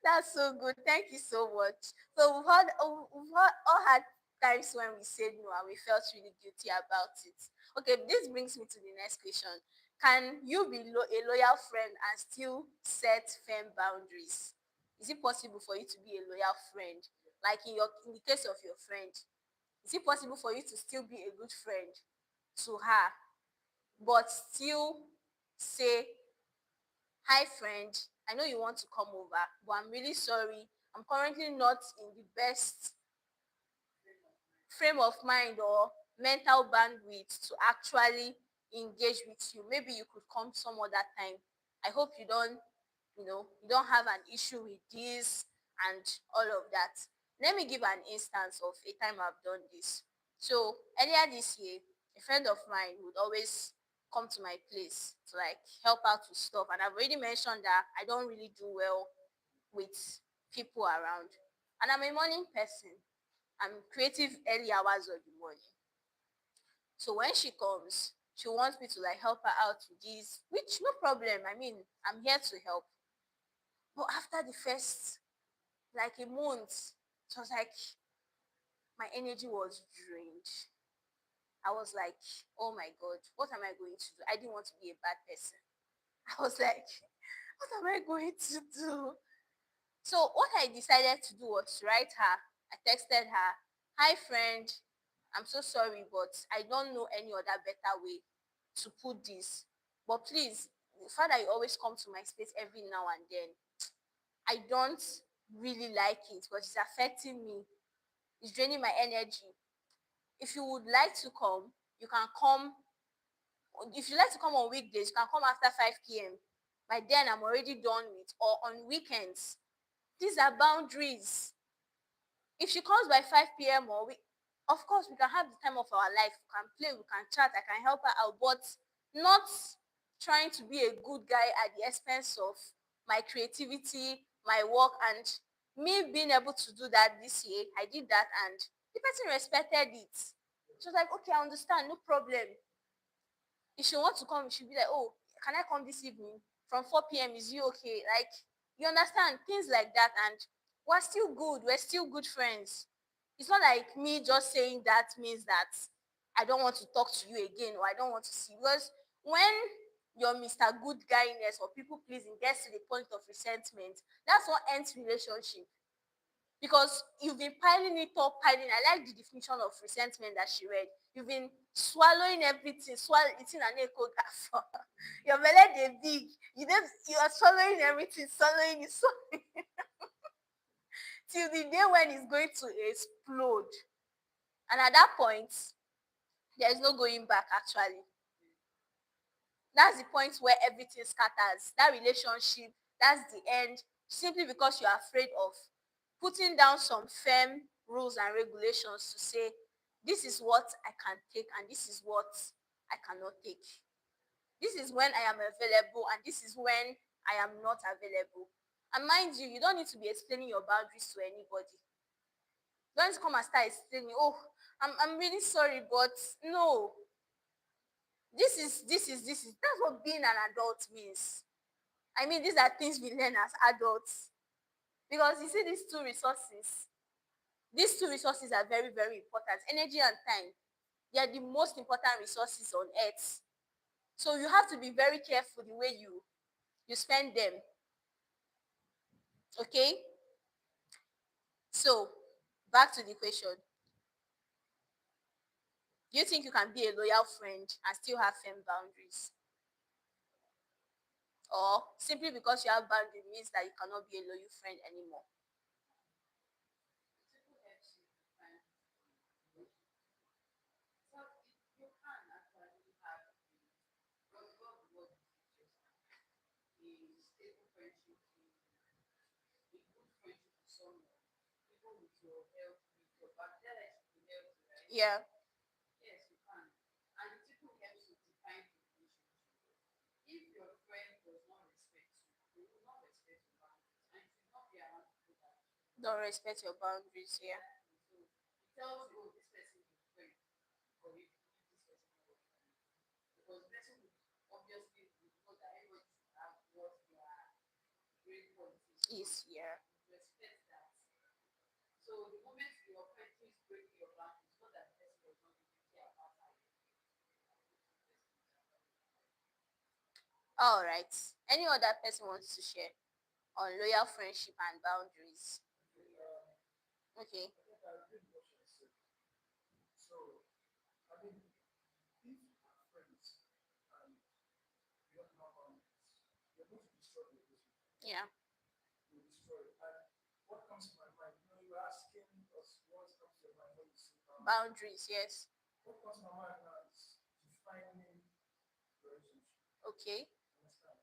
That's so good. Thank you so much. So we've all had times when we said no and we felt really guilty about it. Okay, this brings me to the next question. Can you be a loyal friend and still set firm boundaries? Is it possible for you to be a loyal friend? Like in the case of your friend, is it possible for you to still be a good friend to her, but still say, hi, friend, I know you want to come over, but I'm really sorry. I'm currently not in the best frame of mind or mental bandwidth to actually engage with you. Maybe you could come some other time. I hope you don't have an issue with this and all of that. Let me give an instance of a time I've done this. So earlier this year, a friend of mine would always come to my place to like help out with stuff. And I've already mentioned that I don't really do well with people around. And I'm a morning person. I'm creative early hours of the morning. So when she comes, she wants me to like help her out with this, which no problem. I mean, I'm here to help. But after the first like a month, it was like my energy was drained. I was like, oh my God, what am I going to do? I didn't want to be a bad person. I was like, what am I going to do? So what I decided to do was to write her. I texted her, hi friend, I'm so sorry, but I don't know any other better way to put this. But please, the fact that you always come to my space every now and then, I don't really like it because it's affecting me. It's draining my energy. If you would like to come, you can come if you like to come on weekdays, you can come after 5 p.m. By then I'm already done with, or on weekends. These are boundaries. If she comes by 5 p.m. or we, of course we can have the time of our life. We can play, we can chat, I can help her out, but not trying to be a good guy at the expense of my creativity, my work, and me being able to do that this year. I did that and the person respected it. She was like, okay, I understand, no problem. If she wants to come, she'll be like, oh, can I come this evening from 4 p.m.? Is you okay? Like, you understand things like that, and we're still good. We're still good friends. It's not like me just saying that means that I don't want to talk to you again or I don't want to see. Because when your Mr. Good Guyness or people pleasing gets to the point of resentment, that's what ends relationship. Because you've been piling it up, piling. I like the definition of resentment that she read. You've been swallowing everything, eating an echo gaffer. Your belly they big. You are swallowing everything, swallowing it, swallowing till the day when it's going to explode. And at that point, there is no going back actually. That's the point where everything scatters. That relationship, that's the end, simply because you're afraid of putting down some firm rules and regulations to say, this is what I can take and this is what I cannot take. This is when I am available and this is when I am not available. And mind you, you don't need to be explaining your boundaries to anybody. Don't come and start explaining, oh, I'm really sorry, but no, this is that's what being an adult means. I mean, these are things we learn as adults. Because you see, these two resources are very, very important. Energy and time. They are the most important resources on earth. So you have to be very careful the way you spend them. Okay? So back to the question. Do you think you can be a loyal friend and still have firm boundaries? Or simply because you have boundaries means that you cannot be a loyal friend anymore? Yeah. Don't respect your boundaries. Yeah. Is yeah. All right. Any other person wants to share on loyal friendship and boundaries? Okay. So, I mean, if our friends and we don't have boundaries, we're going to destroy the relationship. Yeah. We destroy it. And what comes to my mind, you're asking us what comes to your mind when you say boundaries. Boundaries. Yes. What comes to my mind now is defining relationship. Okay. Understand?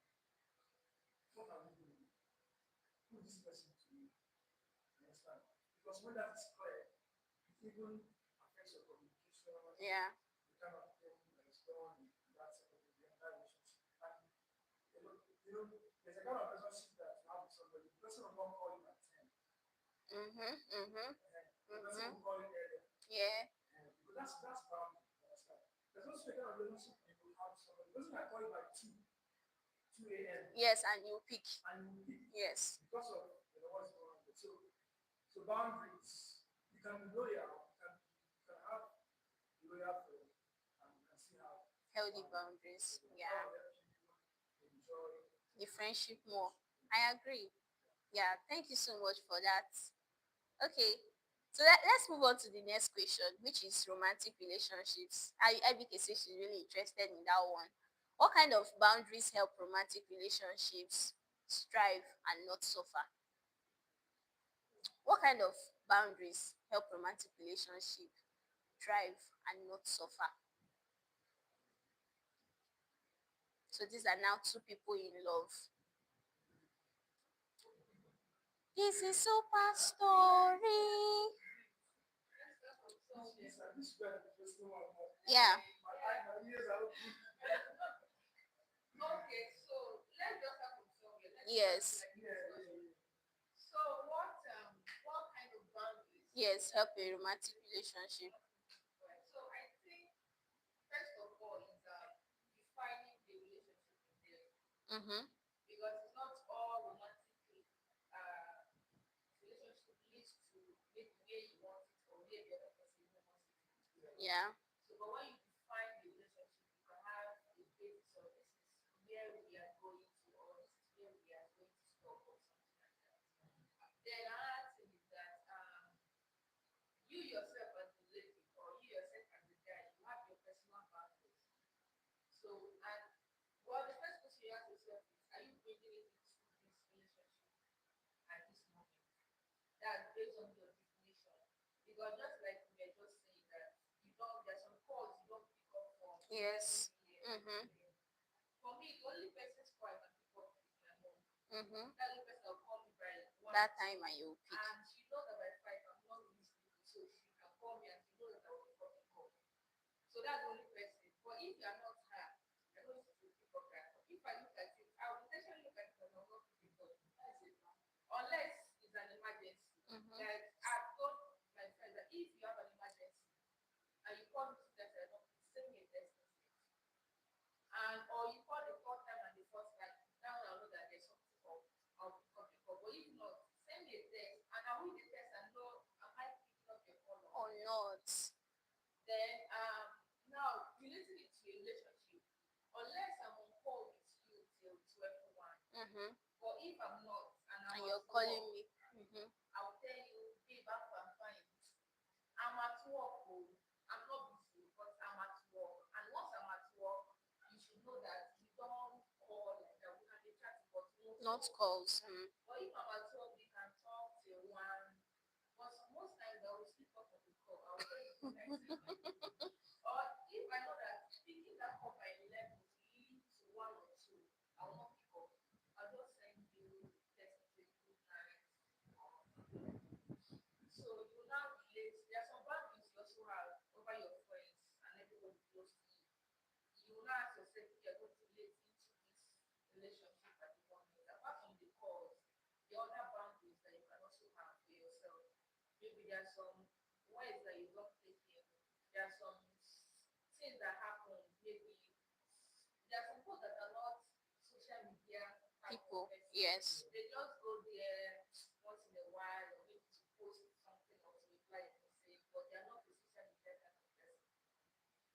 What are we doing? Who is this person to me? Understand? Because when that is clear, it even affects your communication, Yeah. the kind of thing that is done in that that relationship. And there's a kind of relationship that you have with somebody. The person will not call you at 10. Mhm. Mhm. The person Mhm. will call you earlier. Yeah. Because that's boundary. Understand? There's also a kind of relationship you have with somebody. The person might call you by 2 a.m. Yes, and you pick. and you pick Yes. because of what's going on. So boundaries. You can be loyal. You can have loyal friends, and you can still have Healthy boundaries. boundaries. So that Yeah. will help you enjoy The friendship more. I agree. Yeah. Thank you so much for that. Okay. So let's move on to the next question, which is romantic relationships. IBK says she's really interested in that one. What kind of boundaries help romantic relationships strive and not suffer? What kind of boundaries help romantic relationship thrive and not suffer? So these are now two people in love. This is super story. Yeah. Okay, so let's just have a song. Yes. So what kind of boundaries? Yes, help a romantic relationship. So I think first of all is defining the relationship itself, Mm-hmm. because it's not all romantic relationship leads to maybe where you want it or where the other person wants it to be. Yeah. So, but when you define the relationship, you can have a basis of this is where we are going to, or this is where we are going to stop, or something like that. Then another thing is that you yourself as the lady, or you yourself as the guy, you have your personal boundaries. So, and well, the first question you ask yourself is, are you bringing it into this relationship at this moment? That's based on your definition. Because just like we were just saying that you don't, there's some calls you don't pick up from. Yes. Mm-hmm. For me, the only person's call I can pick up is my mom. Mm-hmm. That only person will call me by one. That time and you pick. And she knows that by 5 I'm not really sleeping, so she can call me and she knows that I will pick up the call. So that's the only person. But if you are not her, I don't need to pick up that call. If I look at it, I will intentionally look at it and I will not pick it up. Unless it's an emergency. Mm-hmm. Like I've told my friends that if you have an emergency and you call me to that, I don't send me a text message. And or you call the fourth time and the first time, now I know that there's something up. I'll pick up the call. But if not, send me a text and I'll read the text and know am I picking up your call Or not. Then now relating it to a relationship, unless I'm on call with you till 12:01. Mm-hmm. But if I'm not And you're calling me. Mm-hmm. I'll tell you, babe, I'm fine. I'm at work, oh. I'm not busy, but I'm at work. And once I'm at work, you should know that we don't call like that. We can be chatting, but Not calls. Mm. But if I'm at work, we can talk till one. But most times I will sleep off of the call. I will tell you good night. Or if I know that picking that up by 11 will lead to one or two, I will not pick up. I'll just send you text message good night. So you now relate. There are some boundaries you also have over your friends and everybody close to you. You now ask yourself if you're going to relate into this relationship at the moment. Apart from the calls, the other boundaries that you can also have for yourself. Maybe there are some ways that you don't take in. There are some things that happen. Maybe there are some people that are not social media People. Yes. They just go there once in a while or maybe to post something or to reply a message, but they are not a social media kind of person.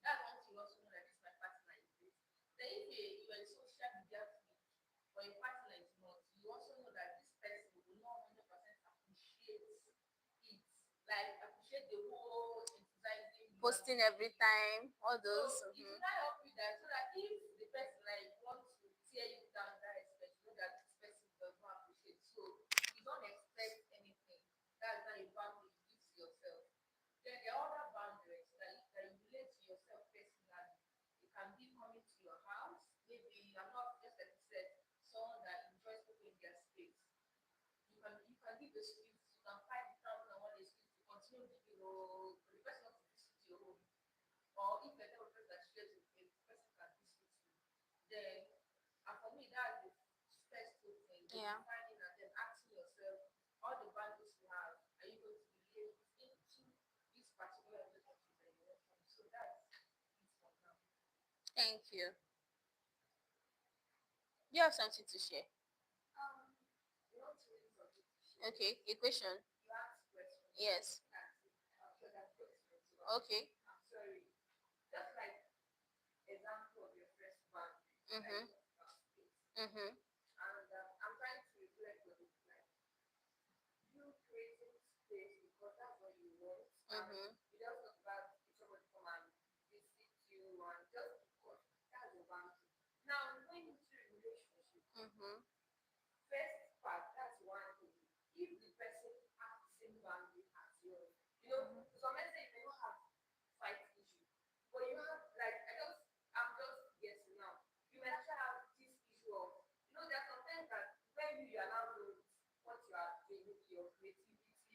That's one thing you also know that this my partner is this. Then if you are a social media freak or your partner is not, you also know that this person will not 100% appreciate it. Like appreciate the whole emphasizing Posting every time. All those. so it will not help you that so that if the person like wants to tear you down that respect, you know that this person does not appreciate. So you don't expect anything. That's not a boundary you give to yourself. Then there are other boundaries that you relate to yourself personally. It can be coming to your house. Maybe I'm not just like you said, someone that enjoys people in their space. You can give excuse, you can find the thousand and one excuse to continue giving or the person wants to visit your home or if the type of person that shares with you, the person can visit you. Then, and for me, that's the first two things. Yeah. Finding and then asking yourself, all the boundaries you have, are you going to relate into this particular relationship that you want from? So that's it for now. Thank you. You have something to share? You want to read something to share? Okay. A question? You ask questions. Yes. Okay. I'm sorry. Just like example of your first boundary. Mm-hmm. Mm-hmm. And I'm trying to reflect on it like you creating space because that's what you want. Mm-hmm. You just talk about if somebody come and visit you and just because that's the boundary. Now going into a relationship, Mm-hmm. first part, that's one thing. If the person has the same boundary as yours, you know, some men say they don't have fight issue, but you have like I'm just guessing now. You may actually have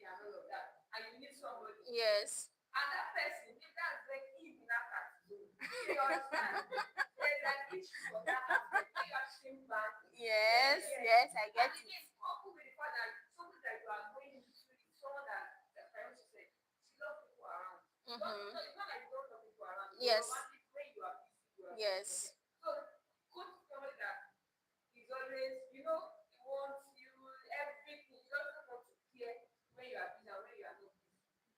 and all of that, and you meet somebody, Yes. and that person, if that's like him in that category, you understand? There's an issue from that aspect. When you are same band, Yes, yes, I get and it. again, coupled with the fact that something that you are going into is someone that parents said she loves people around. Mm-hmm. It's not like you don't love people around. Yes. Romantic when you are busy, you are Yes. busy. So go to somebody that is always, you know, he wants you everything. He doesn't want to care when you are busy and when you are not busy.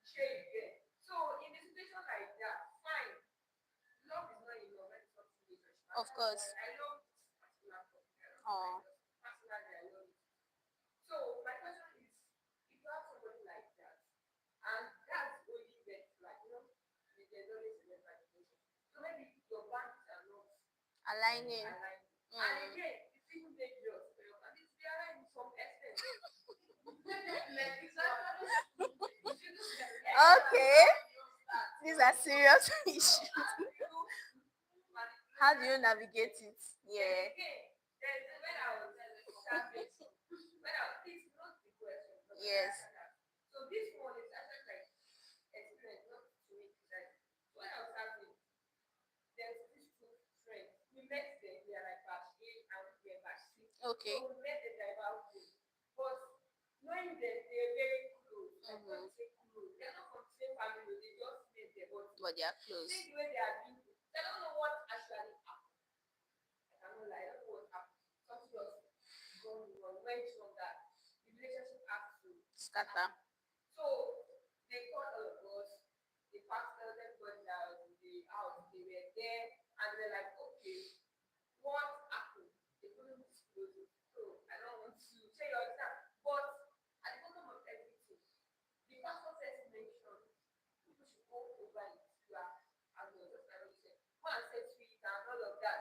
Share you there. So in a situation like that, fine. Love is not enough when it comes to relationship. Of course. I love this particular topic. Oh. Personally, I love it. So my question is, if you have somebody like that, and that's only red flag, you know, there's always a red flag in relationship. So maybe your boundaries are not Aligning. aligned. Mm. And again, it's even dangerous for your boundaries to be aligned in some extent. Like this one. You shouldn't get Okay. These are serious issues. How do you navigate it? Yeah. Again, there's when I was starvation. When I was this not the question. Yes. So this one is actually like experience, not to make it like when I was having there's these two friends. We met them, they are like batch A and we are batch C. Okay. So we met them like about way. But knowing them, they're very close. Like when Mm-hmm. you say close, they're not from the same family, they just met them. But they are close. See the way they are doing it. I don't know what actually happened. I cannot lie, I don't know what happened. Something was going wrong, went wrong that the relationship has to Scatter. so they called all of us, the pastors, everybody that was in the house, they were there, and they were like, okay, what happened? They couldn't disclose it. So I don't want to say you understand. But at the bottom of everything, the pastor first mentioned people should go over it. You are as well, just like what you said. Go and set to it and all of that.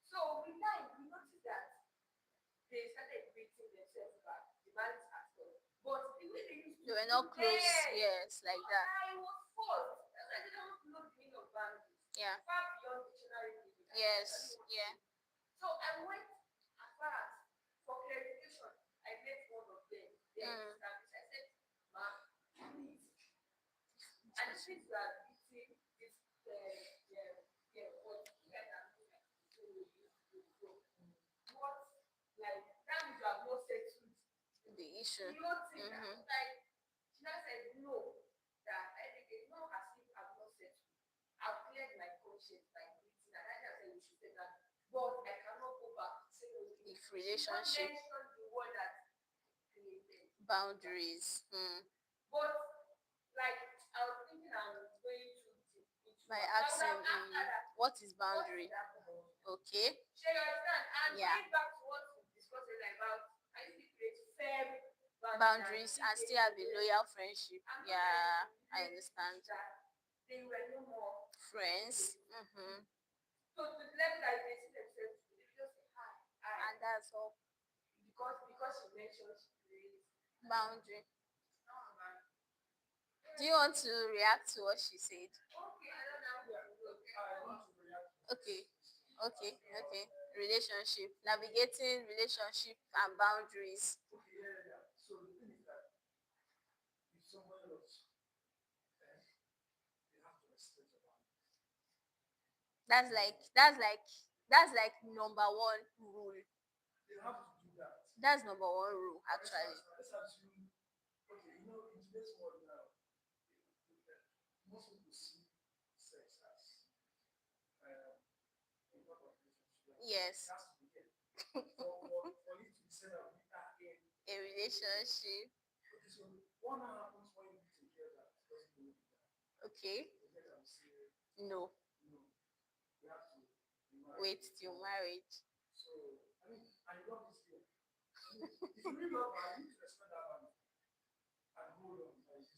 So with time, we noticed that they started greeting themselves back, the marriage as well. But the way they used to They were not close. Yes, like that. I was forced. I didn't want to know the meaning of boundaries. Yeah. Far beyond dictionary meaning. Yes. Yeah. So I went as far as for clarification. I met one of them. Then I said, Ma, please. And the things you are beating this what you guys are doing like so you what like that means you have not settled The issue. you don't think Mm-hmm. that like she now said no that I think it's not as if I've not settled. I've cleared my conscience by greeting and I said we should say that but I cannot go back to say those things. If relationship. She mentioned the word that created Boundaries. but like I was thinking I was going to deep into By what- asking, after that, what is boundary? what is that? Okay. So you understand? And Yeah. going back to what we discussed earlier about I used to create firm Boundaries and still have a loyal friendship. Yeah, I understand. that they were no more Friends. Mm-hmm. so to the level that they see themselves to they just say hi And that's all. because you mentioned she creates Boundary. oh man Do you want to react to what she said? okay I don't know where we go I want to react. Okay. Okay. Relationship. Navigating relationship and boundaries. Okay, yeah. So the thing is that if somebody loves you, you have to respect your boundaries. That's like number one rule. They have to do that. That's number one rule actually. Let's assume, okay, in today's world now, most people see sex as a part of relationship. Yes. It has to be there. For it to be said that we are in A relationship. okay, so what now happens when you take care of that? Doesn't mean that. Okay. The girl will say, No. no, we have to be married. Wait till marriage. So, I love this girl. If you really love her, you need to respect that boundary and hold on. Like this.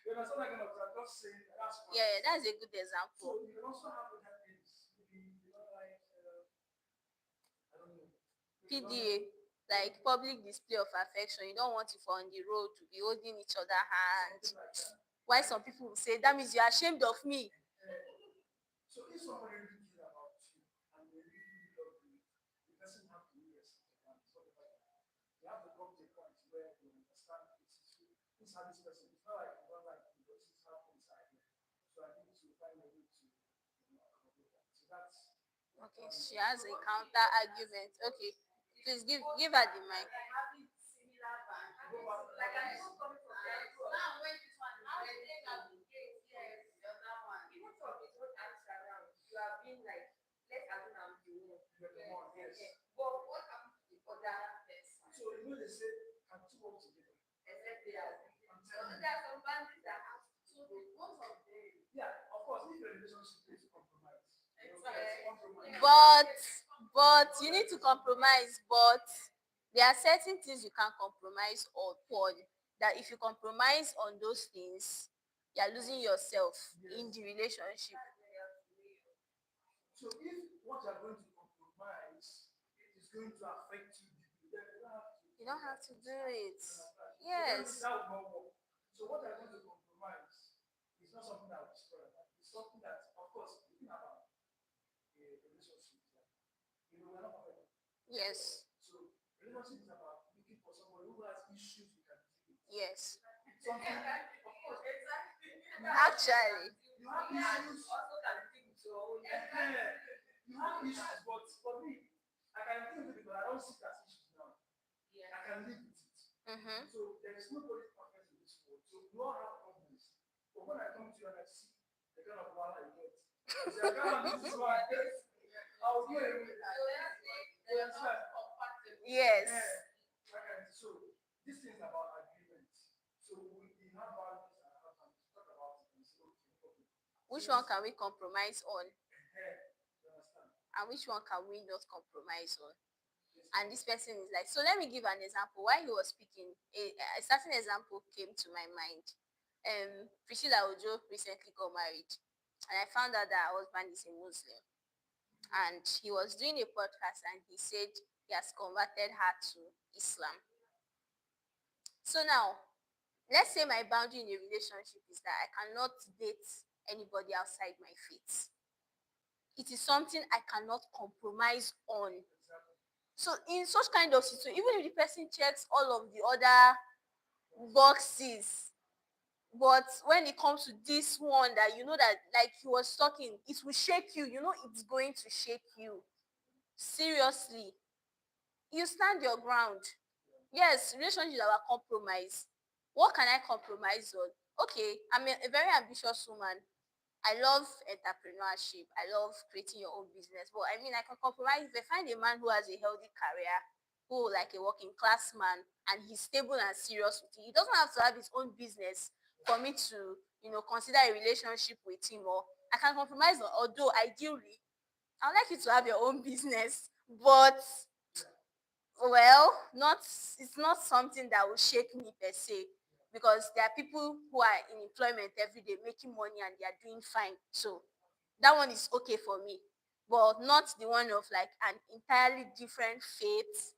You understand that kind of thing? I'm just saying that's one. Yeah, that's a good So example. you can also have other things. Maybe you know, like I don't know. PDA, like public display of affection. You don't want it for on the road to be holding each other hand. Something like that. Why some people will say that means you're ashamed of me. So if somebody really cares about you and they really love you, the person have to really respect the boundaries. You have to come to a point where you understand this how this person. It's not like you don't like me, but this is how things are here. So I need to find a way to accommodate that. So that's Okay, she has a counter argument. Okay, please give her the mic. so they say can two work together. I'm telling you. Yeah, of course, if your relationship is compromised, compromise. But you need to compromise. But there are certain things you can't compromise upon. That if you compromise on those things, you are losing yourself in the relationship. So if what you are going to compromise is going to affect you deeply, then You don't have to do it. yes. Yes. That will not work. So what you are going to compromise is not something that will destroy your life. It's something that, of course, thinking about a relationship, we're not perfect. Yes. So relationship is about looking for someone who has issues you can deal with. Yes. Something, of course, Actually. you have issues. You have issues, but for me, I can deal with it because I don't see it as issues now. I can live with it. Mm-hmm. So there is nobody perfect in this world. So we all have problems. But when I come to you and I see the kind of one I get, I say, come on, this is what I get. I'll do it. Yes. Okay, so this thing is about agreement. So we have values and have to talk about it and say, okay. Which one can we compromise on? You understand? And which one can we not compromise on? And this person is like, so let me give an example. While he was speaking, a certain example came to my mind. Priscilla Ojo recently got married, and I found out that her husband is a Muslim. And he was doing a podcast, and he said he has converted her to Islam. So now, let's say my boundary in a relationship is that I cannot date anybody outside my faith. It is something I cannot compromise on. So in such kind of situation, even if the person checks all of the other boxes, but when it comes to this one that you know that like he was talking, it will shake you. You know it's going to shake you. Seriously. You stand your ground. Yes, relationship is about compromise. What can I compromise on? Okay, I'm a very ambitious woman. I love entrepreneurship. I love creating your own business. But I mean, I can compromise if I find a man who has a healthy career, who like a working class man, and he's stable and serious with it. He doesn't have to have his own business for me to, consider a relationship with him. Or I can compromise on, although ideally, I'd like you to have your own business, but well, not it's not something that will shake me per se, because there are people who are in employment every day making money and they are doing fine. So that one is okay for me, but not the one of like an entirely different faith.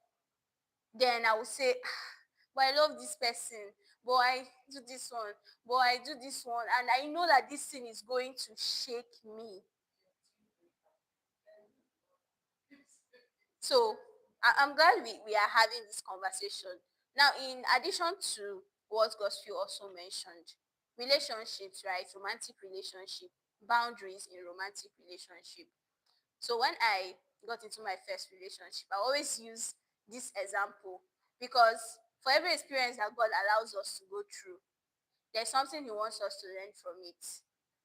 Then I will say, but I love this person, but I do this one, but I do this one, and I know that this thing is going to shake me. So I'm glad we are having this conversation. Now, in addition to what Gospel also mentioned, relationships, right? Romantic relationship, boundaries in romantic relationship. So when I got into my first relationship, I always use this example because for every experience that God allows us to go through, there's something He wants us to learn from it.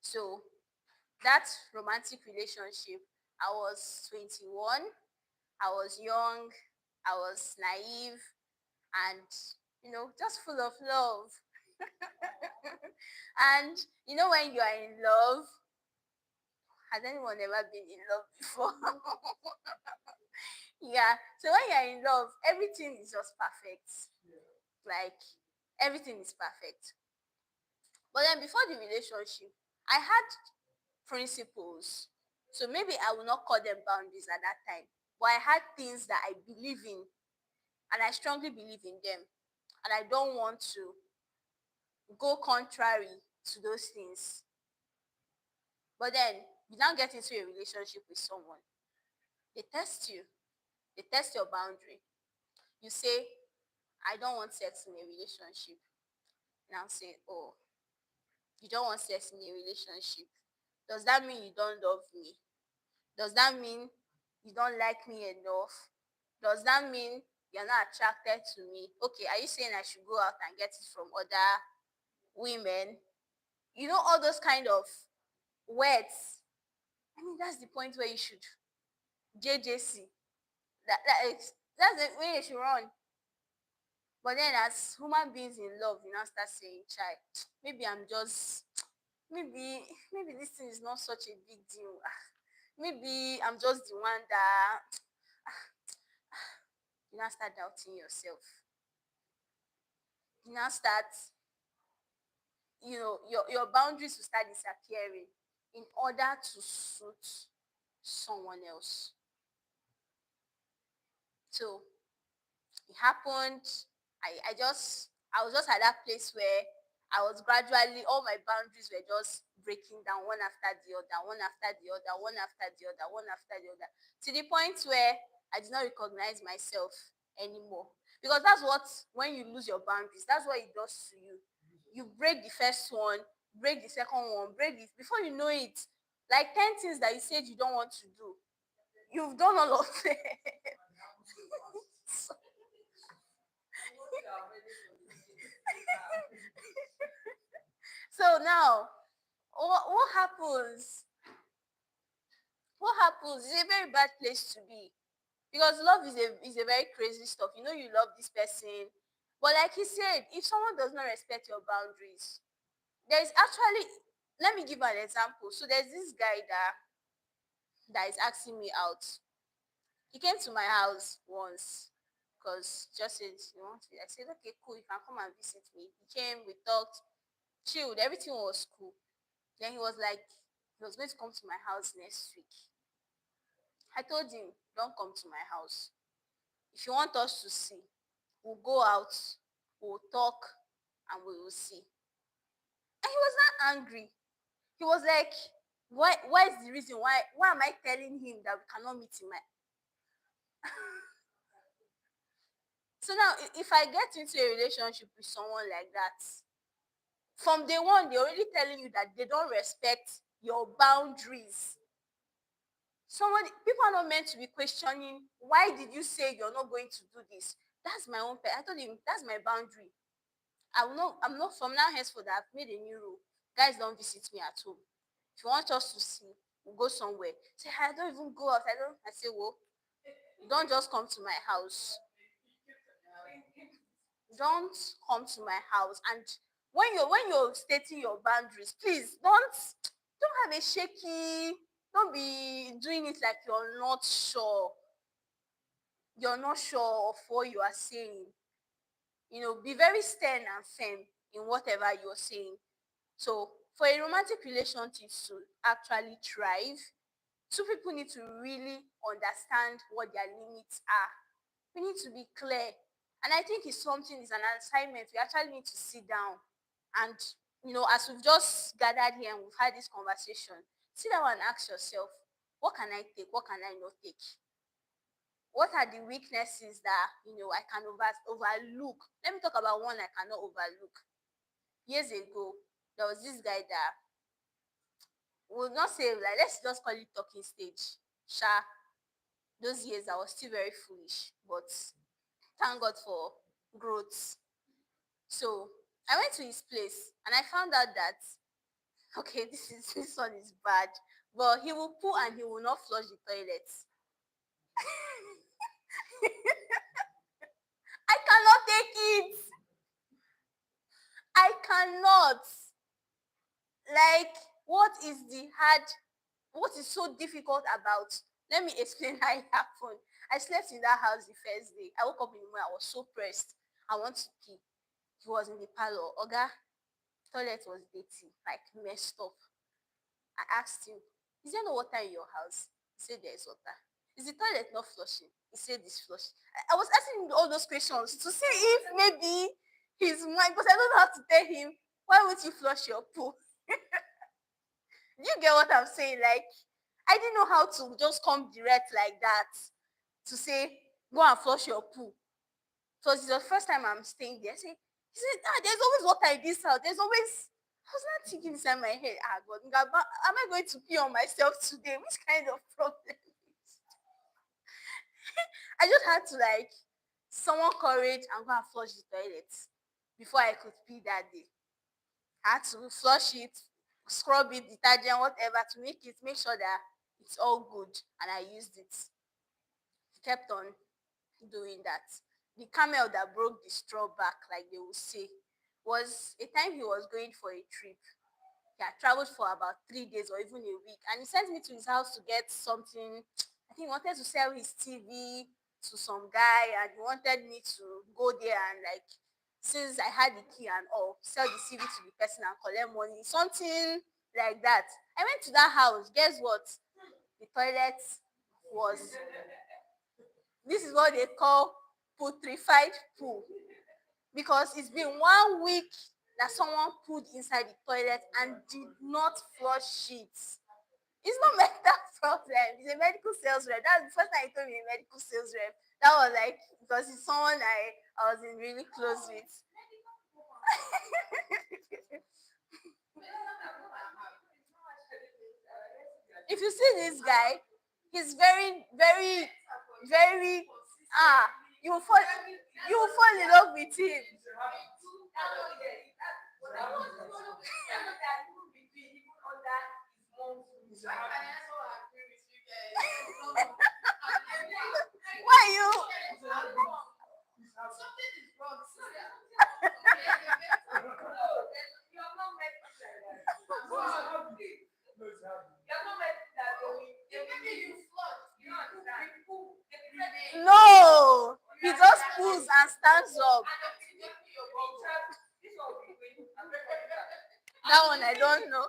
So that romantic relationship, I was 21, I was young, I was naive, and just full of love. And when you are in love, has anyone ever been in love before? Yeah. So when you're in love, everything is just perfect. Like everything is perfect. But then before the relationship, I had principles. So maybe I will not call them boundaries at that time. But I had things that I believe in, and I strongly believe in them. And I don't want to go contrary to those things. But then you now get into a relationship with someone. They test you. They test your boundary. You say, I don't want sex in a relationship. Now say, oh, you don't want sex in a relationship. Does that mean you don't love me? Does that mean you don't like me enough? Does that mean you're not attracted to me? Okay, are you saying I should go out and get it from other women? You know, all those kind of words. I mean, that's the point where you should JJC. That's the way you should run. But then as human beings in love, you now start saying, child, maybe I'm just maybe this thing is not such a big deal. Maybe I'm just the one that you now start doubting yourself. You now start, your boundaries will start disappearing in order to suit someone else. So it happened. I was just at that place where I was gradually, all my boundaries were just breaking down one after the other, one after the other, one after the other, one after the other, to the point where I did not recognize myself anymore. Because that's what, when you lose your boundaries, that's what it does to you. You break the first one, break the second one, break it. Before you know it, like 10 things that you said you don't want to do, you've done all of them. So now, what happens? What happens? It's a very bad place to be, because love is a very crazy stuff. You know, you love this person, but like he said, if someone does not respect your boundaries, there is actually. Let me give an example. So there's this guy that is asking me out. He came to my house once because just said he wanted. I said, okay, cool, you can come and visit me. He came, we talked, chilled, everything was cool. Then he was like, he was going to come to my house next week. I told him, don't come to my house. If you want us to see, we'll go out, we'll talk, and we will see. And he was not angry. He was like, why is the reason why am I telling him that we cannot meet in my. So now if I get into a relationship with someone like that, from day one, they're already telling you that they don't respect your boundaries. People are not meant to be questioning, why did you say you're not going to do this? That's my own I told him that's my boundary. I'm not, from now henceforth, I've made a new rule. Guys, don't visit me at home. If you want us to see, we'll go somewhere. Say, I don't even go out. I say, well, don't just come to my house. Don't come to my house. And when you're stating your boundaries, please don't have a shaky, don't be doing it like you're not sure of what you are saying. Be very stern and firm in whatever you're saying. So for a romantic relationship to actually thrive, two people need to really understand what their limits are. We need to be clear. And I think it's an assignment. We actually need to sit down and, as we've just gathered here and we've had this conversation, sit down and ask yourself, what can I take? What can I not take? What are the weaknesses that, I can overlook? Let me talk about one I cannot overlook. Years ago, there was this guy that will not say, like, let's just call it talking stage. Sha, those years I was still very foolish, but thank God for growth. So I went to his place and I found out that okay, this one is bad, but he will poo and he will not flush the toilet. I cannot take it. I cannot. Like, what is so difficult about, let me explain how it happened. I slept in that house the first day. I woke up in the morning, I was so pressed. I want to pee. He was in the parlor. Oga, toilet was dirty, like messed up. I asked him, is there no water in your house? He said there is water. Is the toilet not flushing? He said it's flushing. I was asking him all those questions to see if maybe his mind, because I don't know how to tell him, why would you flush your poo? You get what I'm saying? Like, I didn't know how to just come direct like that to say, go and flush your poo. So it's the first time I'm staying there. I say, He said, ah, there's always water in this house. There's always. I was not thinking inside my head, ah, God, am I going to pee on myself today? Which kind of problem? I just had to like summon courage and go and flush the toilet before I could pee that day. I had to flush it, scrub it, detergent, whatever, to make sure that it's all good. And I used it. Kept on doing that. The camel that broke the straw back, like they would say, was a time he was going for a trip. He had traveled for about 3 days or even a week, and he sent me to his house to get something. I think he wanted to sell his TV to some guy, and he wanted me to go there and like, since I had the key and all, sell the TV to the person and collect money, something like that. I went to that house. Guess what? The toilet was, this is what they call putrefied poo, because it's been 1 week that someone put inside the toilet and did not flush it. It's not mental problem. It's a medical sales rep. That's the first time he told me, a medical sales rep. That was like, because it's someone I was in really close with. If you see this guy, he's very, very, very, you will fall in love with him. Why you? No, he just pulls and stands up. That one I don't know.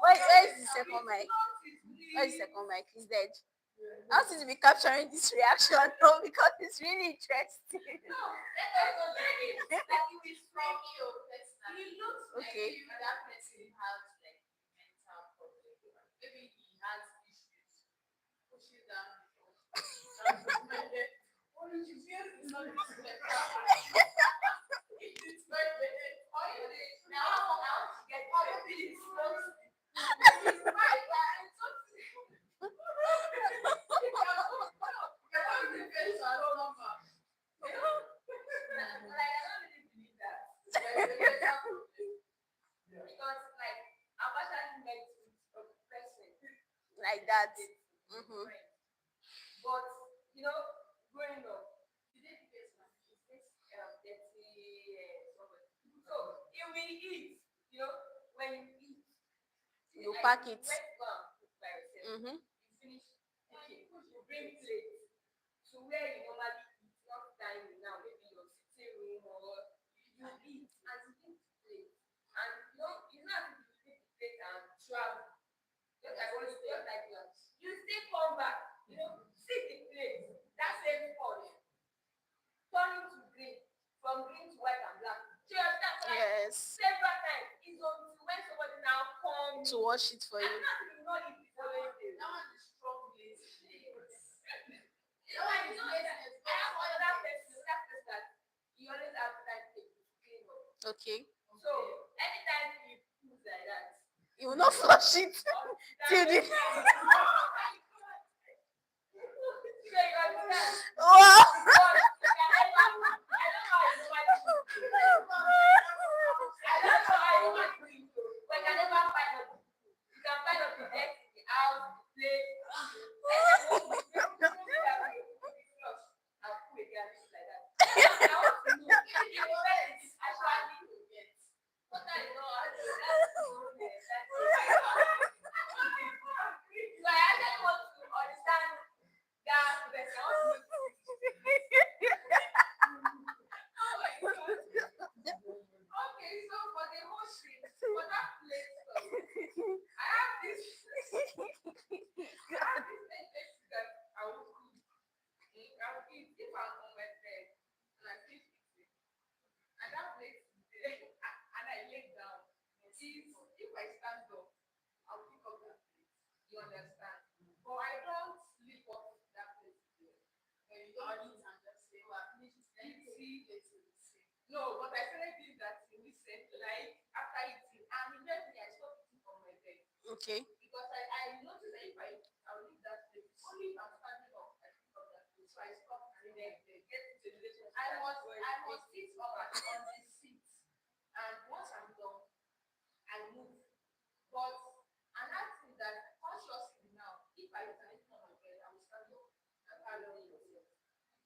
Where's the second mic? Where's the second mic? He's dead. I want you to be capturing this reaction though, because it's really interesting. Okay. Like that. Mm-hmm. You pack it. Mm-hmm. Yes. To wash it for you. Okay. You will not flush it till the. Wow. No, but I started doing that thing recently, like after eating, and immediately I stopped eating from my bed Okay. because I noticed that if I will leave that place, only if I'm standing up, I pick up that place. So I stopped and then get into the relationship. I must sit up on the seat, and once I'm done, I move. But another thing that consciously now, if I eat anything on my bed, I will stand up and carry on with myself.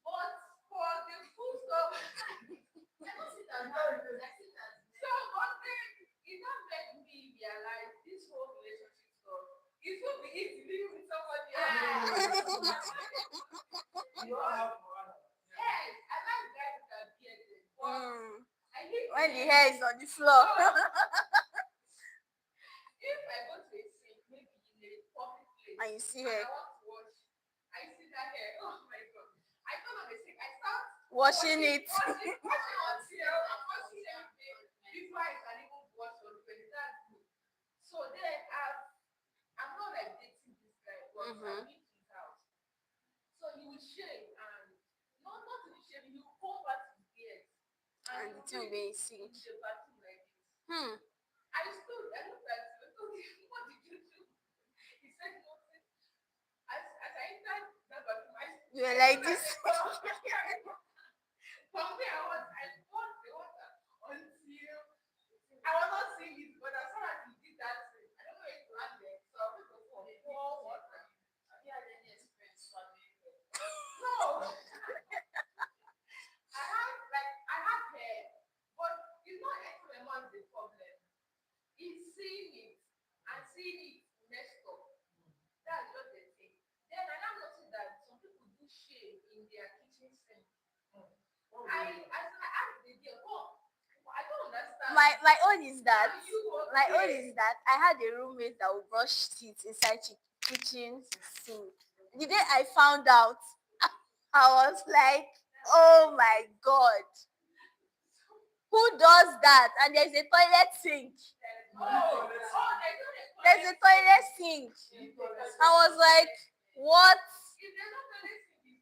But for the food stuff, I don't sit down. I sit down. So one thing, it don't make me realize this whole relationship stuff. It will be easy living with somebody else. You all have one. Yes, I like guys that are bearded, but I hate When the hair is on the floor. if I go to a sink, maybe in a public place, And you see and her I want to wash, I see that hair. Oh my god! I turn on the sink. I start washing it. washing until I'm washing everything before I can even wash or do anything. That's good. So then I'm not like dating this guy, but I've been to his house. So he will shave and not to be shaving, he will comb back his beard. And the thing will be in sync. The bathroom like this. I looked at him, I told him, what did you do? He said nothing. As I entered that bathroom, You were like this. From where I poured the water until I was not seeing it, but as soon as he did that thing, I don't know if it landed, so I went to pour water. Have you had any experience swabbing? No. I have hair, but it's not eczema is the problem. It's seeing it and seeing it messed up. That's just the thing. Then I now noticed that some people do shave in their kitchen sink. I asked the girl, oh, I don't understand. My own is that Are you okay? my own is that I had a roommate that would brush teeth inside kitchen sink. The day I found out, I was like, oh my god, who does that? And there's a toilet sink. There's a toilet sink. I was like, what? If they're not toilet sink,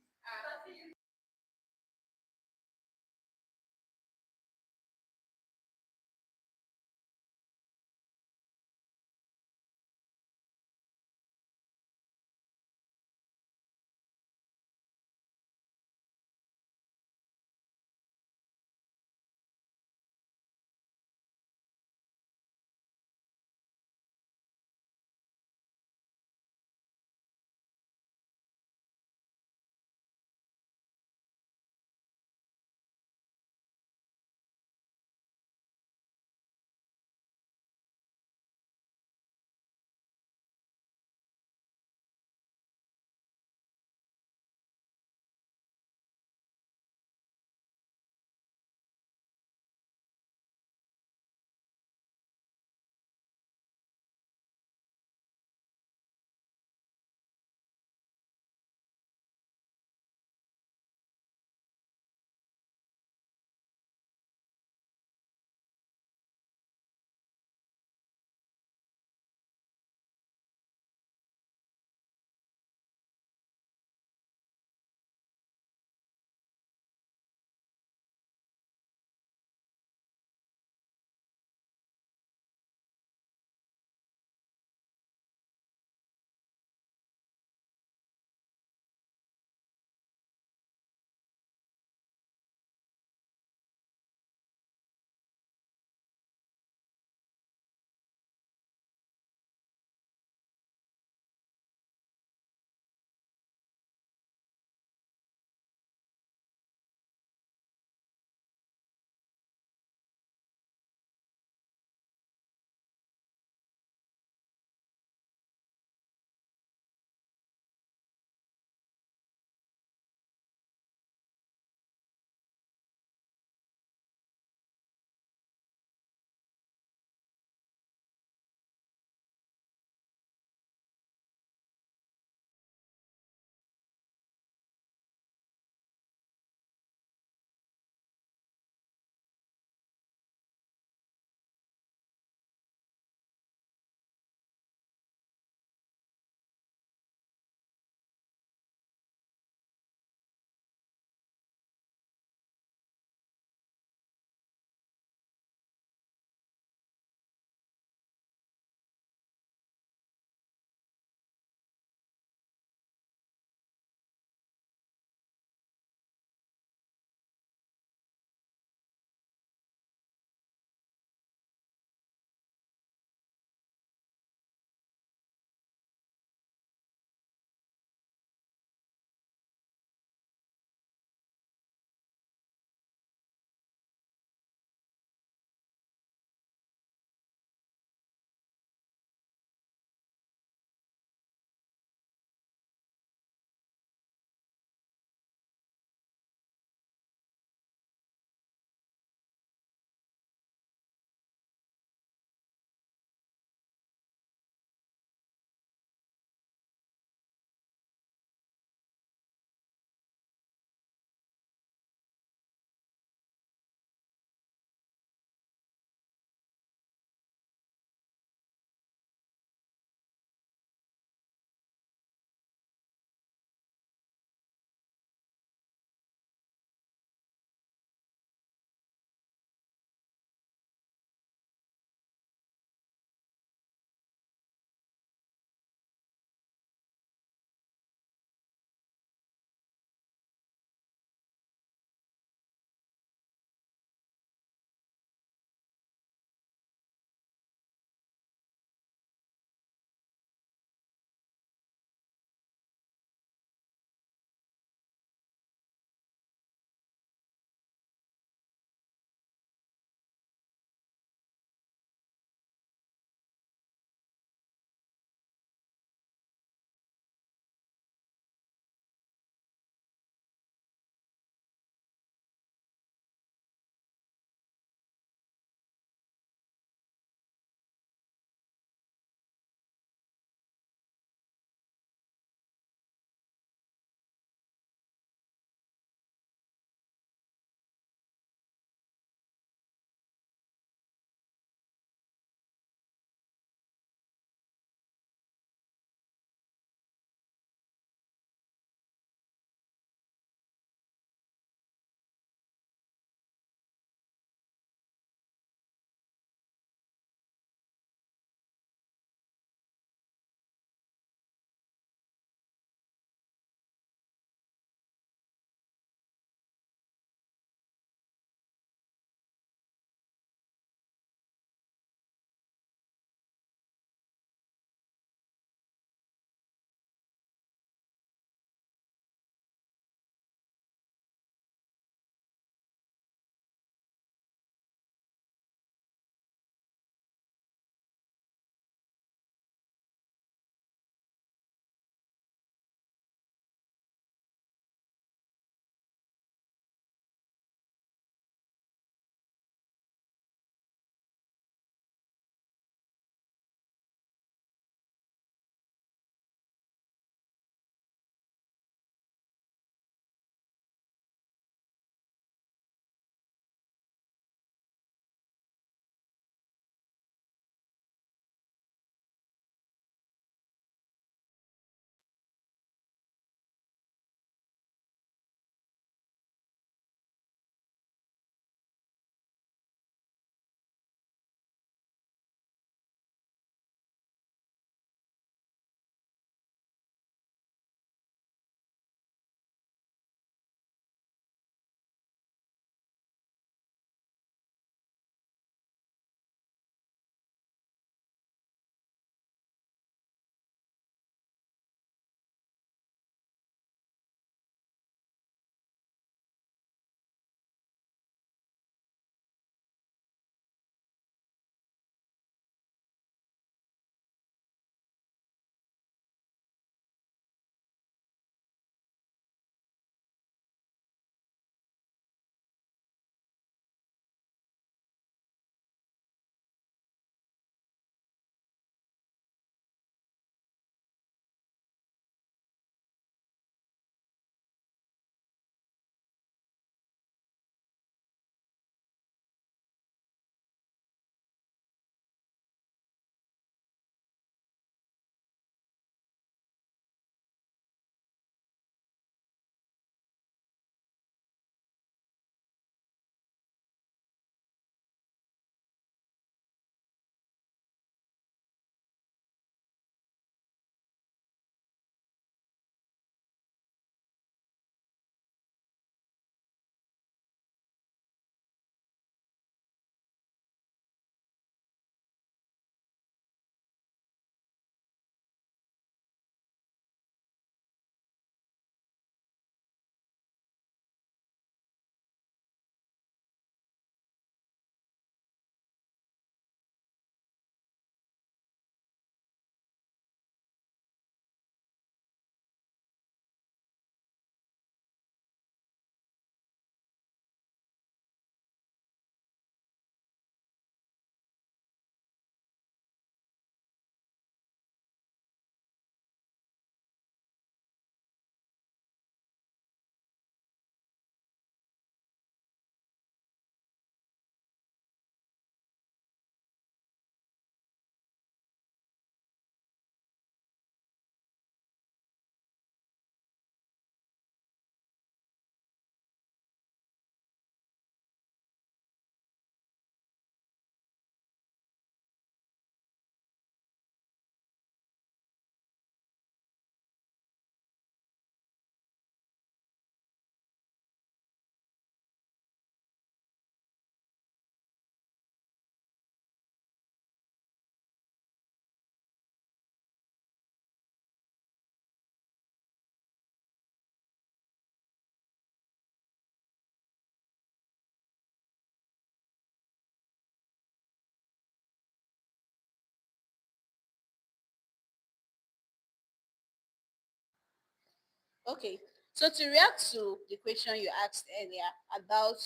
Okay. So to react to the question you asked earlier about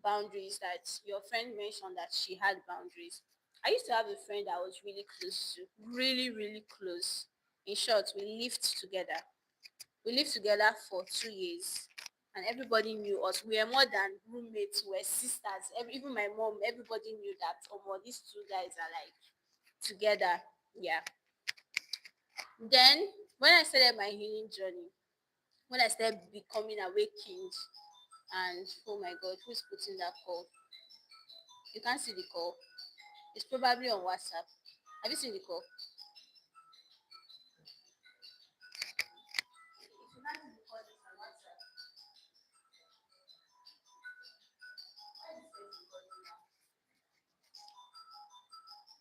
boundaries, that your friend mentioned that she had boundaries. I used to have a friend I was really close to, really, really close. In short, we lived together. We lived together for 2 years, and everybody knew us. We were more than roommates, we were sisters. Even my mom, everybody knew that, oh, well, these two guys are like together. Yeah. Then, when I started my healing journey, when I started becoming awakened, and oh my God, who's putting that call? You can't see the call. It's probably on WhatsApp. Have you seen the call?